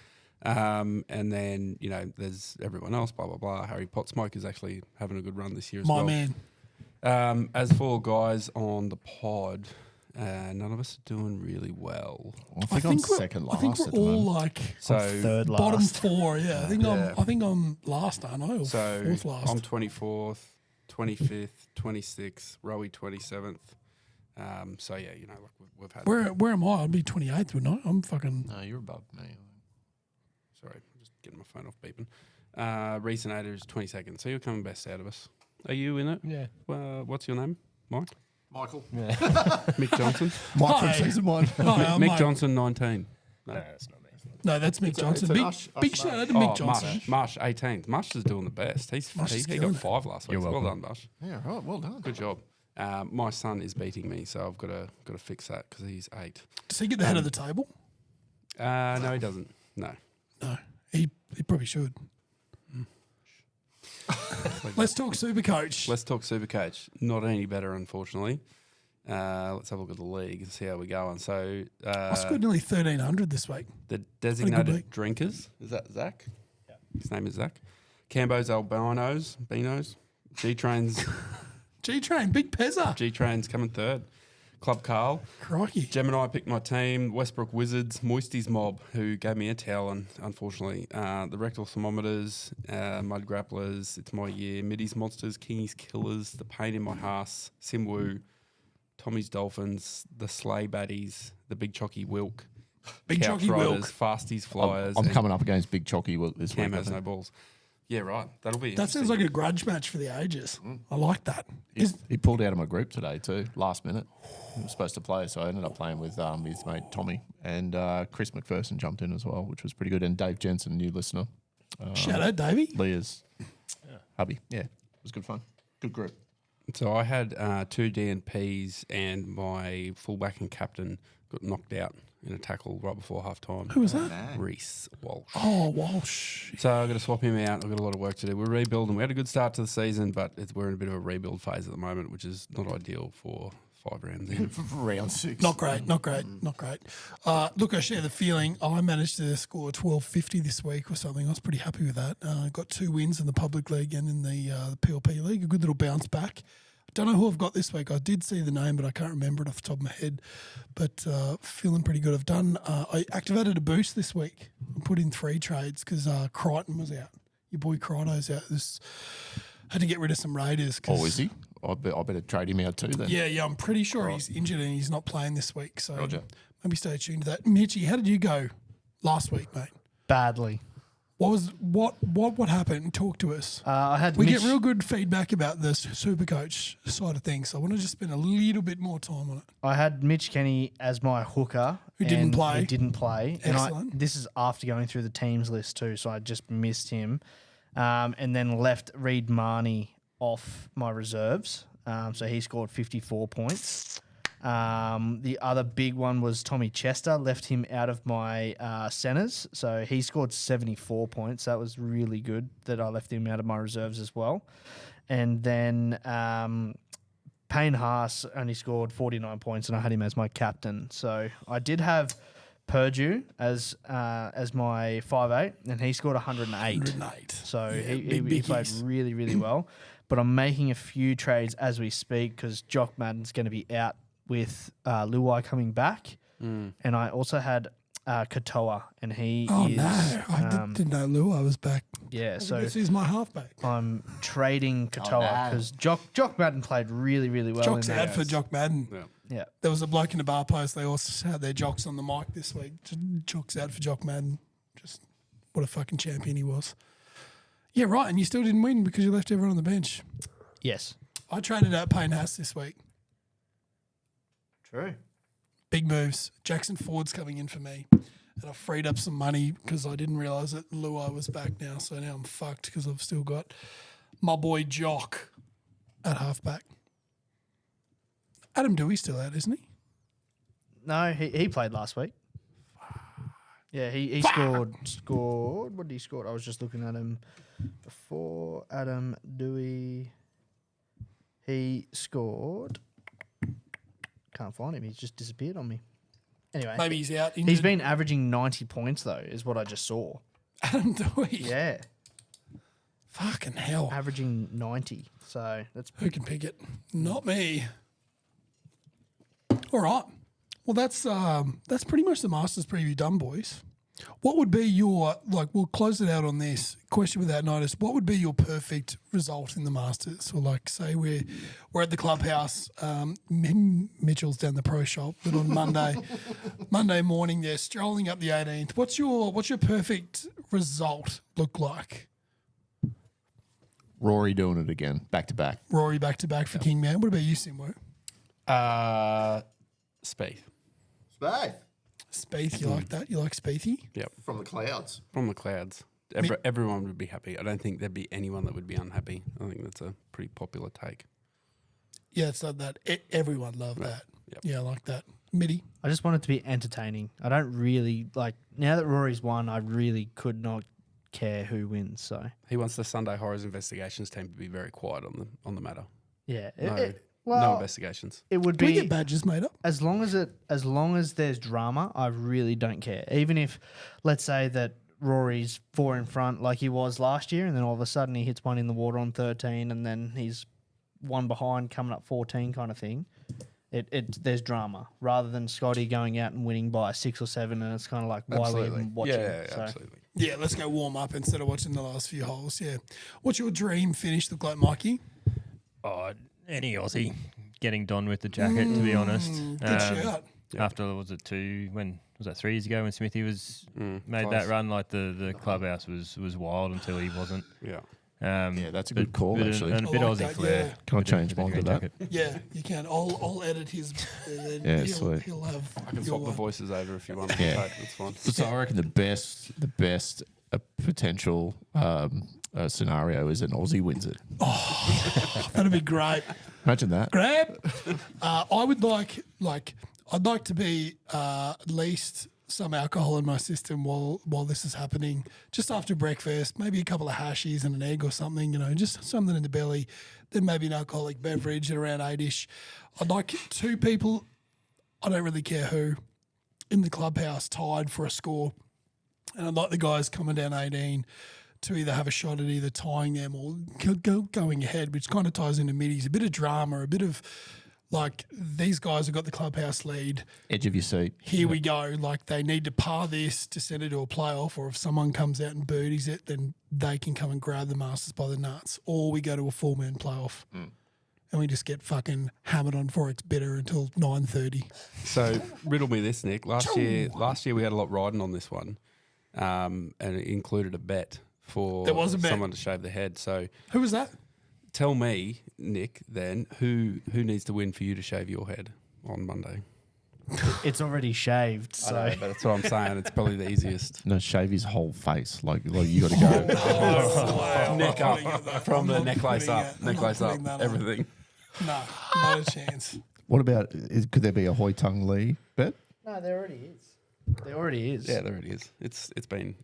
Speaker 6: And then, there's everyone else, blah, blah, blah. Harry Potsmoke is actually having a good run this year as
Speaker 1: My
Speaker 6: well.
Speaker 1: man.
Speaker 6: As for guys on the pod, none of us are doing really well.
Speaker 5: I think I'm second last.
Speaker 1: I think we're
Speaker 5: at the
Speaker 1: all
Speaker 5: moment.
Speaker 1: like
Speaker 6: So,
Speaker 7: Third last.
Speaker 1: bottom 4. Yeah, I think I'm last, aren't I? Or
Speaker 6: so
Speaker 1: fourth last.
Speaker 6: I'm 24th, 25th, 26th, Rowie 27th. So yeah, like we've had.
Speaker 1: Where am I? I'd be 28th, wouldn't I? I'm fucking.
Speaker 5: No, you're above me.
Speaker 6: Sorry, I'm just getting my phone off beeping. Reasonator is 22nd, so you're coming best out of us. Are you in it?
Speaker 8: Yeah.
Speaker 6: What's your name, Mike?
Speaker 5: Michael.
Speaker 6: Mick Johnson.
Speaker 5: Mike
Speaker 1: Hi.
Speaker 5: from season 1.
Speaker 1: Hi, I'm
Speaker 6: Mick
Speaker 1: Mike.
Speaker 6: Johnson 19.
Speaker 8: No, that's not me.
Speaker 1: No, that's Mick Johnson.
Speaker 5: an
Speaker 1: Big,
Speaker 5: Ush
Speaker 1: big shout out to Mick Johnson.
Speaker 6: Marsh 18th. Marsh is doing the best.
Speaker 1: Mush
Speaker 6: He
Speaker 1: is
Speaker 6: got
Speaker 1: killing it.
Speaker 6: 5 last week.
Speaker 8: You're
Speaker 6: Well
Speaker 8: welcome.
Speaker 6: done, Marsh.
Speaker 5: Yeah, right. Well done.
Speaker 6: Good job. My son is beating me, so I've got to fix that because he's 8.
Speaker 1: Does he get the head of the table?
Speaker 6: No, he doesn't. No.
Speaker 1: No, he probably should. Let's talk Super Coach.
Speaker 6: Let's talk Supercoach. Not any better, unfortunately. Let's have a look at the league and see how we're going. So
Speaker 1: I scored nearly 1,300 this week.
Speaker 6: the
Speaker 1: week.
Speaker 6: designated drinkers, is that Zach? Yeah. His name is Zach. Cambo's Albinos, Beanos. G-Train's
Speaker 1: G-Train, big Pezza.
Speaker 6: G-Train's coming 3rd. Club Carl.
Speaker 1: Crikey.
Speaker 6: Gemini picked my team. Westbrook Wizards, Moisty's Mob, who gave me a towel, and unfortunately, the Rectal Thermometers, Mud Grapplers, It's My Year, Middies Monsters, Kingies Killers, The Pain in My Hearse, Simwoo, Tommy's Dolphins, The Sleigh Baddies, The Big Chocky Wilk,
Speaker 1: Big
Speaker 6: Couch
Speaker 1: Chocky
Speaker 6: Riders,
Speaker 1: Wilk.
Speaker 6: Fasties Flyers.
Speaker 5: I'm
Speaker 6: and
Speaker 5: coming up against Big Chocky this
Speaker 6: Cam
Speaker 5: week. I
Speaker 6: has
Speaker 5: think.
Speaker 6: no balls. Yeah, right. That'll be
Speaker 1: That sounds like a grudge match for the ages. I like that.
Speaker 5: He pulled out of my group today too, last minute. He was supposed to play, so I ended up playing with his mate Tommy. And Chris McPherson jumped in as well, which was pretty good. And Dave Jensen, new listener.
Speaker 1: Shout out, Davey.
Speaker 5: Leah's hubby. Yeah, it was good fun. Good group.
Speaker 6: So I had 2 DNPs and my fullback and captain got knocked out in a tackle right before half time.
Speaker 1: Who was that?
Speaker 6: Reese Walsh.
Speaker 1: Oh, Walsh.
Speaker 6: So I've got to swap him out. I've got a lot of work to do. We're rebuilding. We had a good start to the season, but we're in a bit of a rebuild phase at the moment, which is not ideal for 5 rounds in.
Speaker 5: Round 6.
Speaker 1: Not great, not great, not great. Look, I share the feeling. I managed to score 1250 this week or something. I was pretty happy with that. Got 2 wins in the public league and in the PLP league. A good little bounce back. Don't know who I've got this week. I did see the name, but I can't remember it off the top of my head. But feeling pretty good. I've done. I activated a boost this week. I put in 3 trades because Crichton was out. Your boy Crichton's out. Had to get rid of some Raiders.
Speaker 5: Oh, is he? I better trade him out too then.
Speaker 1: Yeah. I'm pretty sure he's injured and he's not playing this week. So
Speaker 5: Roger.
Speaker 1: maybe stay tuned to that. Mitchie, how did you go last week, mate?
Speaker 7: Badly.
Speaker 1: What happened? Talk to us.
Speaker 7: I had
Speaker 1: We
Speaker 7: Mitch,
Speaker 1: get real good feedback about the super coach side of things. So I want to just spend a little bit more time on it.
Speaker 7: I had Mitch Kenny as my hooker.
Speaker 1: Who didn't
Speaker 7: and
Speaker 1: play.
Speaker 7: He didn't play. And
Speaker 1: Excellent.
Speaker 7: this is after going through the teams list too, so I just missed him. And then left Reed Marnie off my reserves. So he scored 54 points. The other big one was Tommy Chester. Left him out of my centres. So he scored 74 points. That was really good that I left him out of my reserves as well. And then Payne Haas only scored 49 points, and I had him as my captain. So I did have Purdue as my 5'8", and he scored 108.
Speaker 1: 108.
Speaker 7: So
Speaker 1: Yeah,
Speaker 7: he
Speaker 1: big
Speaker 7: played
Speaker 1: biggies.
Speaker 7: really, really well. But I'm making a few trades as we speak because Jock Madden's going to be out with Luai coming back. And I also had Katoa, and he
Speaker 1: Oh,
Speaker 7: is...
Speaker 1: no. I didn't know Lua was back.
Speaker 7: Yeah, so
Speaker 1: This is my halfback.
Speaker 7: I'm trading Katoa because Jock Madden played really, really well.
Speaker 1: Jock's
Speaker 7: in
Speaker 1: out
Speaker 7: that.
Speaker 1: for Jock Madden.
Speaker 6: Yeah.
Speaker 7: Yeah.
Speaker 1: There was a bloke in the bar post. They also had their jocks on the mic this week. Just Jock's out for Jock Madden. Just what a fucking champion he was. Yeah, right. And you still didn't win because you left everyone on the bench.
Speaker 7: Yes.
Speaker 1: I traded out Payne Haas this week.
Speaker 7: True.
Speaker 1: Big moves. Jackson Ford's coming in for me. And I freed up some money because I didn't realise that Luai was back now. So now I'm fucked because I've still got my boy Jock at halfback. Adam Dewey's still out, isn't he?
Speaker 7: No, he played last week. Yeah, he scored. What did he score? I was just looking at him before. Adam Dewey. He scored. Can't find him. He's just disappeared on me. Anyway,
Speaker 1: Maybe he's out.
Speaker 7: he's
Speaker 1: Injured.
Speaker 7: been averaging 90 points though, is what I just saw.
Speaker 1: Adam Dewey.
Speaker 7: Yeah,
Speaker 1: Fucking hell.
Speaker 7: averaging 90. So that's
Speaker 1: Who can pick it? Not me. All right. Well, that's pretty much the Masters preview done, boys. What would be your, we'll close it out on this question without notice. What would be your perfect result in the Masters? Or say we're at the clubhouse, Mitchell's down the pro shop, but on Monday morning they're strolling up the 18th. What's your perfect result look like?
Speaker 5: Rory doing it again, back to back.
Speaker 1: Rory back to back for Kingman. What about you, Simwo?
Speaker 6: Spieth.
Speaker 1: Spieth, you like that? You like Spiethy?
Speaker 6: Yep.
Speaker 5: From the clouds.
Speaker 6: From the clouds. Everyone would be happy. I don't think there'd be anyone that would be unhappy. I think that's a pretty popular take.
Speaker 1: Yeah, it's like that. Everyone loved that.
Speaker 6: Yep.
Speaker 1: Yeah, I like that. Mitty.
Speaker 7: I just want it to be entertaining. I don't really now that Rory's won. I really could not care who wins. So
Speaker 6: He wants the Sunday Horrors investigations team to be very quiet on the matter.
Speaker 7: yeah,
Speaker 6: No investigations.
Speaker 7: it would
Speaker 1: Can we
Speaker 7: be
Speaker 1: get badges made up?
Speaker 7: as long as there's drama. I really don't care. Even if, let's say that Rory's 4 in front like he was last year, and then all of a sudden he hits one in the water on 13, and then he's 1 behind coming up 14, kind of thing. There's drama rather than Scotty going out and winning by 6 or 7, and it's kind of like why are we even watching?
Speaker 6: Yeah,
Speaker 7: So,
Speaker 6: absolutely.
Speaker 1: Yeah, let's go warm up instead of watching the last few holes. Yeah. What's your dream finish look like, Mikey?
Speaker 8: Oh, any Aussie getting done with the jacket, to be honest.
Speaker 1: Good shout.
Speaker 8: After, was it 3 years ago when Smithy was made
Speaker 6: close.
Speaker 8: that run? Like the clubhouse was wild until he wasn't.
Speaker 6: Yeah.
Speaker 5: Yeah, that's a good call, actually.
Speaker 8: And a bit
Speaker 1: I like
Speaker 8: Aussie
Speaker 1: that,
Speaker 8: flair.
Speaker 1: yeah.
Speaker 5: Can I
Speaker 8: with the-
Speaker 5: change
Speaker 8: with the
Speaker 5: mine to
Speaker 8: green
Speaker 5: that?
Speaker 8: jacket.
Speaker 1: Yeah, you can. I'll edit his.
Speaker 5: Yeah, sweet.
Speaker 1: He'll have.
Speaker 6: I can
Speaker 1: your
Speaker 6: swap the
Speaker 1: one.
Speaker 6: voices over if you want.
Speaker 5: Yeah.
Speaker 6: That's fine.
Speaker 5: So I reckon the best potential scenario is an Aussie wins it.
Speaker 1: That'd be great.
Speaker 5: Imagine that.
Speaker 1: Grab. I would I'd like to be at least some alcohol in my system while this is happening. Just after breakfast, maybe a couple of hashies and an egg or something, just something in the belly. Then maybe an alcoholic beverage at around 8-ish. I'd like 2 people, I don't really care who, in the clubhouse tied for a score. And I'd like the guys coming down 18 to either have a shot at either tying them or going ahead, which kind of ties into middies. A bit of drama, a bit of these guys have got the clubhouse lead.
Speaker 5: Edge of your seat.
Speaker 1: Here we go. They need to par this to send it to a playoff, or if someone comes out and birdies it, then they can come and grab the Masters by the nuts. Or we go to a 4-man playoff and we just get fucking hammered on Forex Bitter until 9:30.
Speaker 6: So riddle me this, Nick. Last year we had a lot riding on this one, and it included a bet for
Speaker 1: There was a bet.
Speaker 6: someone to shave their head. So
Speaker 1: Who was that?
Speaker 6: tell me, Nick, then who needs to win for you to shave your head on Monday?
Speaker 7: it's already shaved. So
Speaker 6: I know, but that's what I'm saying. It's probably the easiest.
Speaker 5: No, shave his whole face. Like you got to go.
Speaker 6: Neck up, from the necklace up, everything.
Speaker 1: No, not a chance.
Speaker 5: What about, could there be a Hoi Tung Lee bet?
Speaker 7: no, there already is. There already is.
Speaker 6: Yeah, there it is. It's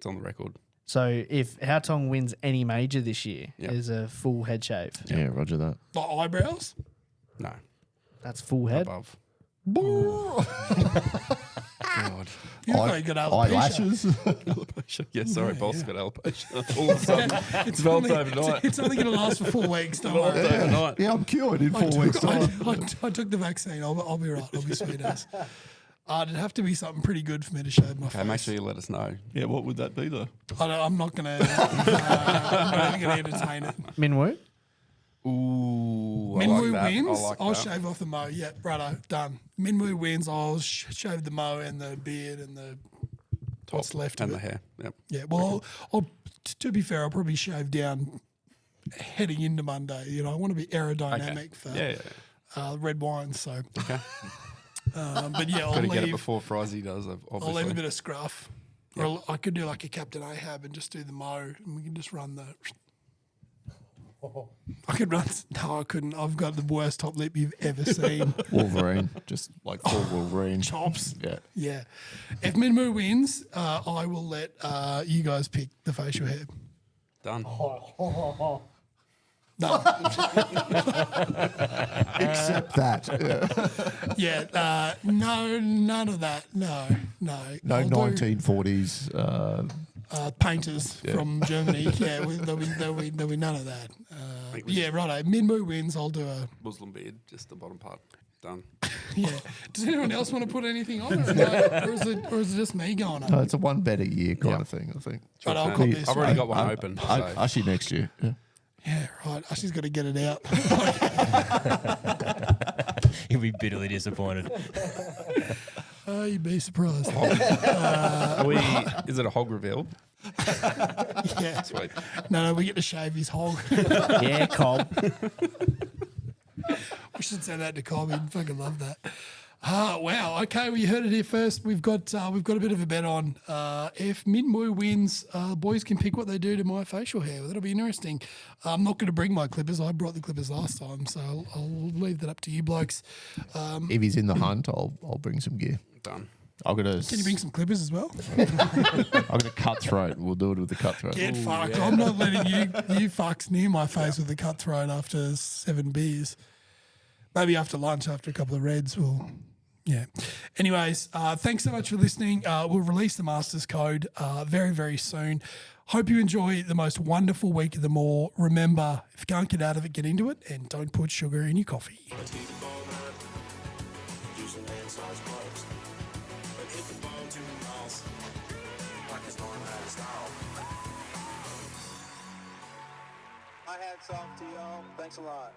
Speaker 6: on the record.
Speaker 7: So if Haotong wins any major this year,
Speaker 6: Yep.
Speaker 7: there's a full head shave.
Speaker 5: Yeah, roger that.
Speaker 1: Like eyebrows?
Speaker 6: No,
Speaker 7: That's full head.
Speaker 6: above.
Speaker 1: God. You look like you got alopecia.
Speaker 5: Eyelashes.
Speaker 6: Alopecia. Yeah, sorry, boss, got alopecia. All of a sudden,
Speaker 1: It's
Speaker 6: developed
Speaker 1: only,
Speaker 6: overnight.
Speaker 1: it's only going to last for 4 weeks. Don't worry.
Speaker 6: Overnight.
Speaker 5: Yeah, I'm cured in 4 weeks time.
Speaker 1: I took the vaccine. I'll be right. I'll be sweet as. It'd have to be something pretty good for me to shave my
Speaker 6: Okay,
Speaker 1: face.
Speaker 6: make sure you let us know.
Speaker 9: Yeah, what would that be though?
Speaker 1: I'm not gonna. I'm not even gonna entertain it.
Speaker 7: Minwoo?
Speaker 6: Ooh, I
Speaker 1: Minwoo
Speaker 6: like that.
Speaker 1: wins.
Speaker 6: I like
Speaker 1: I'll
Speaker 6: that.
Speaker 1: shave off the mo. Yeah, righto, done. Minwoo wins. I'll shave the mo and the beard and the what's left
Speaker 6: and
Speaker 1: of
Speaker 6: the
Speaker 1: it.
Speaker 6: hair. Yep.
Speaker 1: Yeah. Well, to be fair, I'll probably shave down heading into Monday. You know, I want to be aerodynamic for
Speaker 6: Yeah.
Speaker 1: red wine. So,
Speaker 6: Okay.
Speaker 1: but yeah, I'll
Speaker 6: Got to get it
Speaker 1: leave.
Speaker 6: before Frizy does.
Speaker 1: I'll leave a
Speaker 6: Obviously.
Speaker 1: bit of scruff. Or I could do like a Captain Ahab and just do the mo, and we can just run the. I could run. No, I couldn't. I've got the worst top lip you've ever seen.
Speaker 5: Wolverine, just like full Wolverine.
Speaker 1: Chops.
Speaker 5: Yeah.
Speaker 1: Yeah. If Minwoo wins, I will let you guys pick the facial hair.
Speaker 6: Done.
Speaker 1: No.
Speaker 5: Except that.
Speaker 1: Yeah. No, none of that. No.
Speaker 5: No
Speaker 1: I'll do,
Speaker 5: 1940s.
Speaker 1: painters from Germany. Yeah, there'll be none of that. Yeah, righto. Minwoo wins. I'll do a.
Speaker 6: Muslim beard, just the bottom part. Done.
Speaker 1: Yeah. Does anyone else want to put anything on, or is it just me going on?
Speaker 5: No, it's a one bet a year kind of thing, I think.
Speaker 1: Right, I'll
Speaker 6: Okay.
Speaker 1: cop this.
Speaker 6: I've already
Speaker 1: right?
Speaker 6: got one open. So.
Speaker 5: Actually, next year. Yeah.
Speaker 1: Yeah, right. She's got to get it out.
Speaker 8: He'll be bitterly disappointed.
Speaker 1: Oh, you'd be surprised.
Speaker 6: Are we, is it a hog reveal?
Speaker 1: Yeah.
Speaker 6: Sweet.
Speaker 1: No, we get to shave his hog.
Speaker 7: Yeah, Cobb.
Speaker 1: We should send that to Cobb. He'd fucking love that. Wow. Okay, well, you heard it here first. We've got a bit of a bet on. If Minwoo wins, boys can pick what they do to my facial hair. That'll be interesting. I'm not going to bring my clippers. I brought the clippers last time, so I'll leave that up to you blokes.
Speaker 5: If he's in the hunt, I'll bring some gear.
Speaker 6: Done.
Speaker 5: I've got a
Speaker 1: Can you bring some clippers as well?
Speaker 5: I've got a cutthroat. We'll do it with the cutthroat.
Speaker 1: Get fucked. I'm not letting you fucks near my face with the cutthroat after 7 beers. Maybe after lunch, after a couple of reds, we'll. Yeah. Anyways, thanks so much for listening. We'll release the Masters Code very, very soon. Hope you enjoy the most wonderful week of them all. Remember, if you can't get out of it, get into it, and don't put sugar in your coffee.
Speaker 2: My hat's off to y'all. Thanks a lot.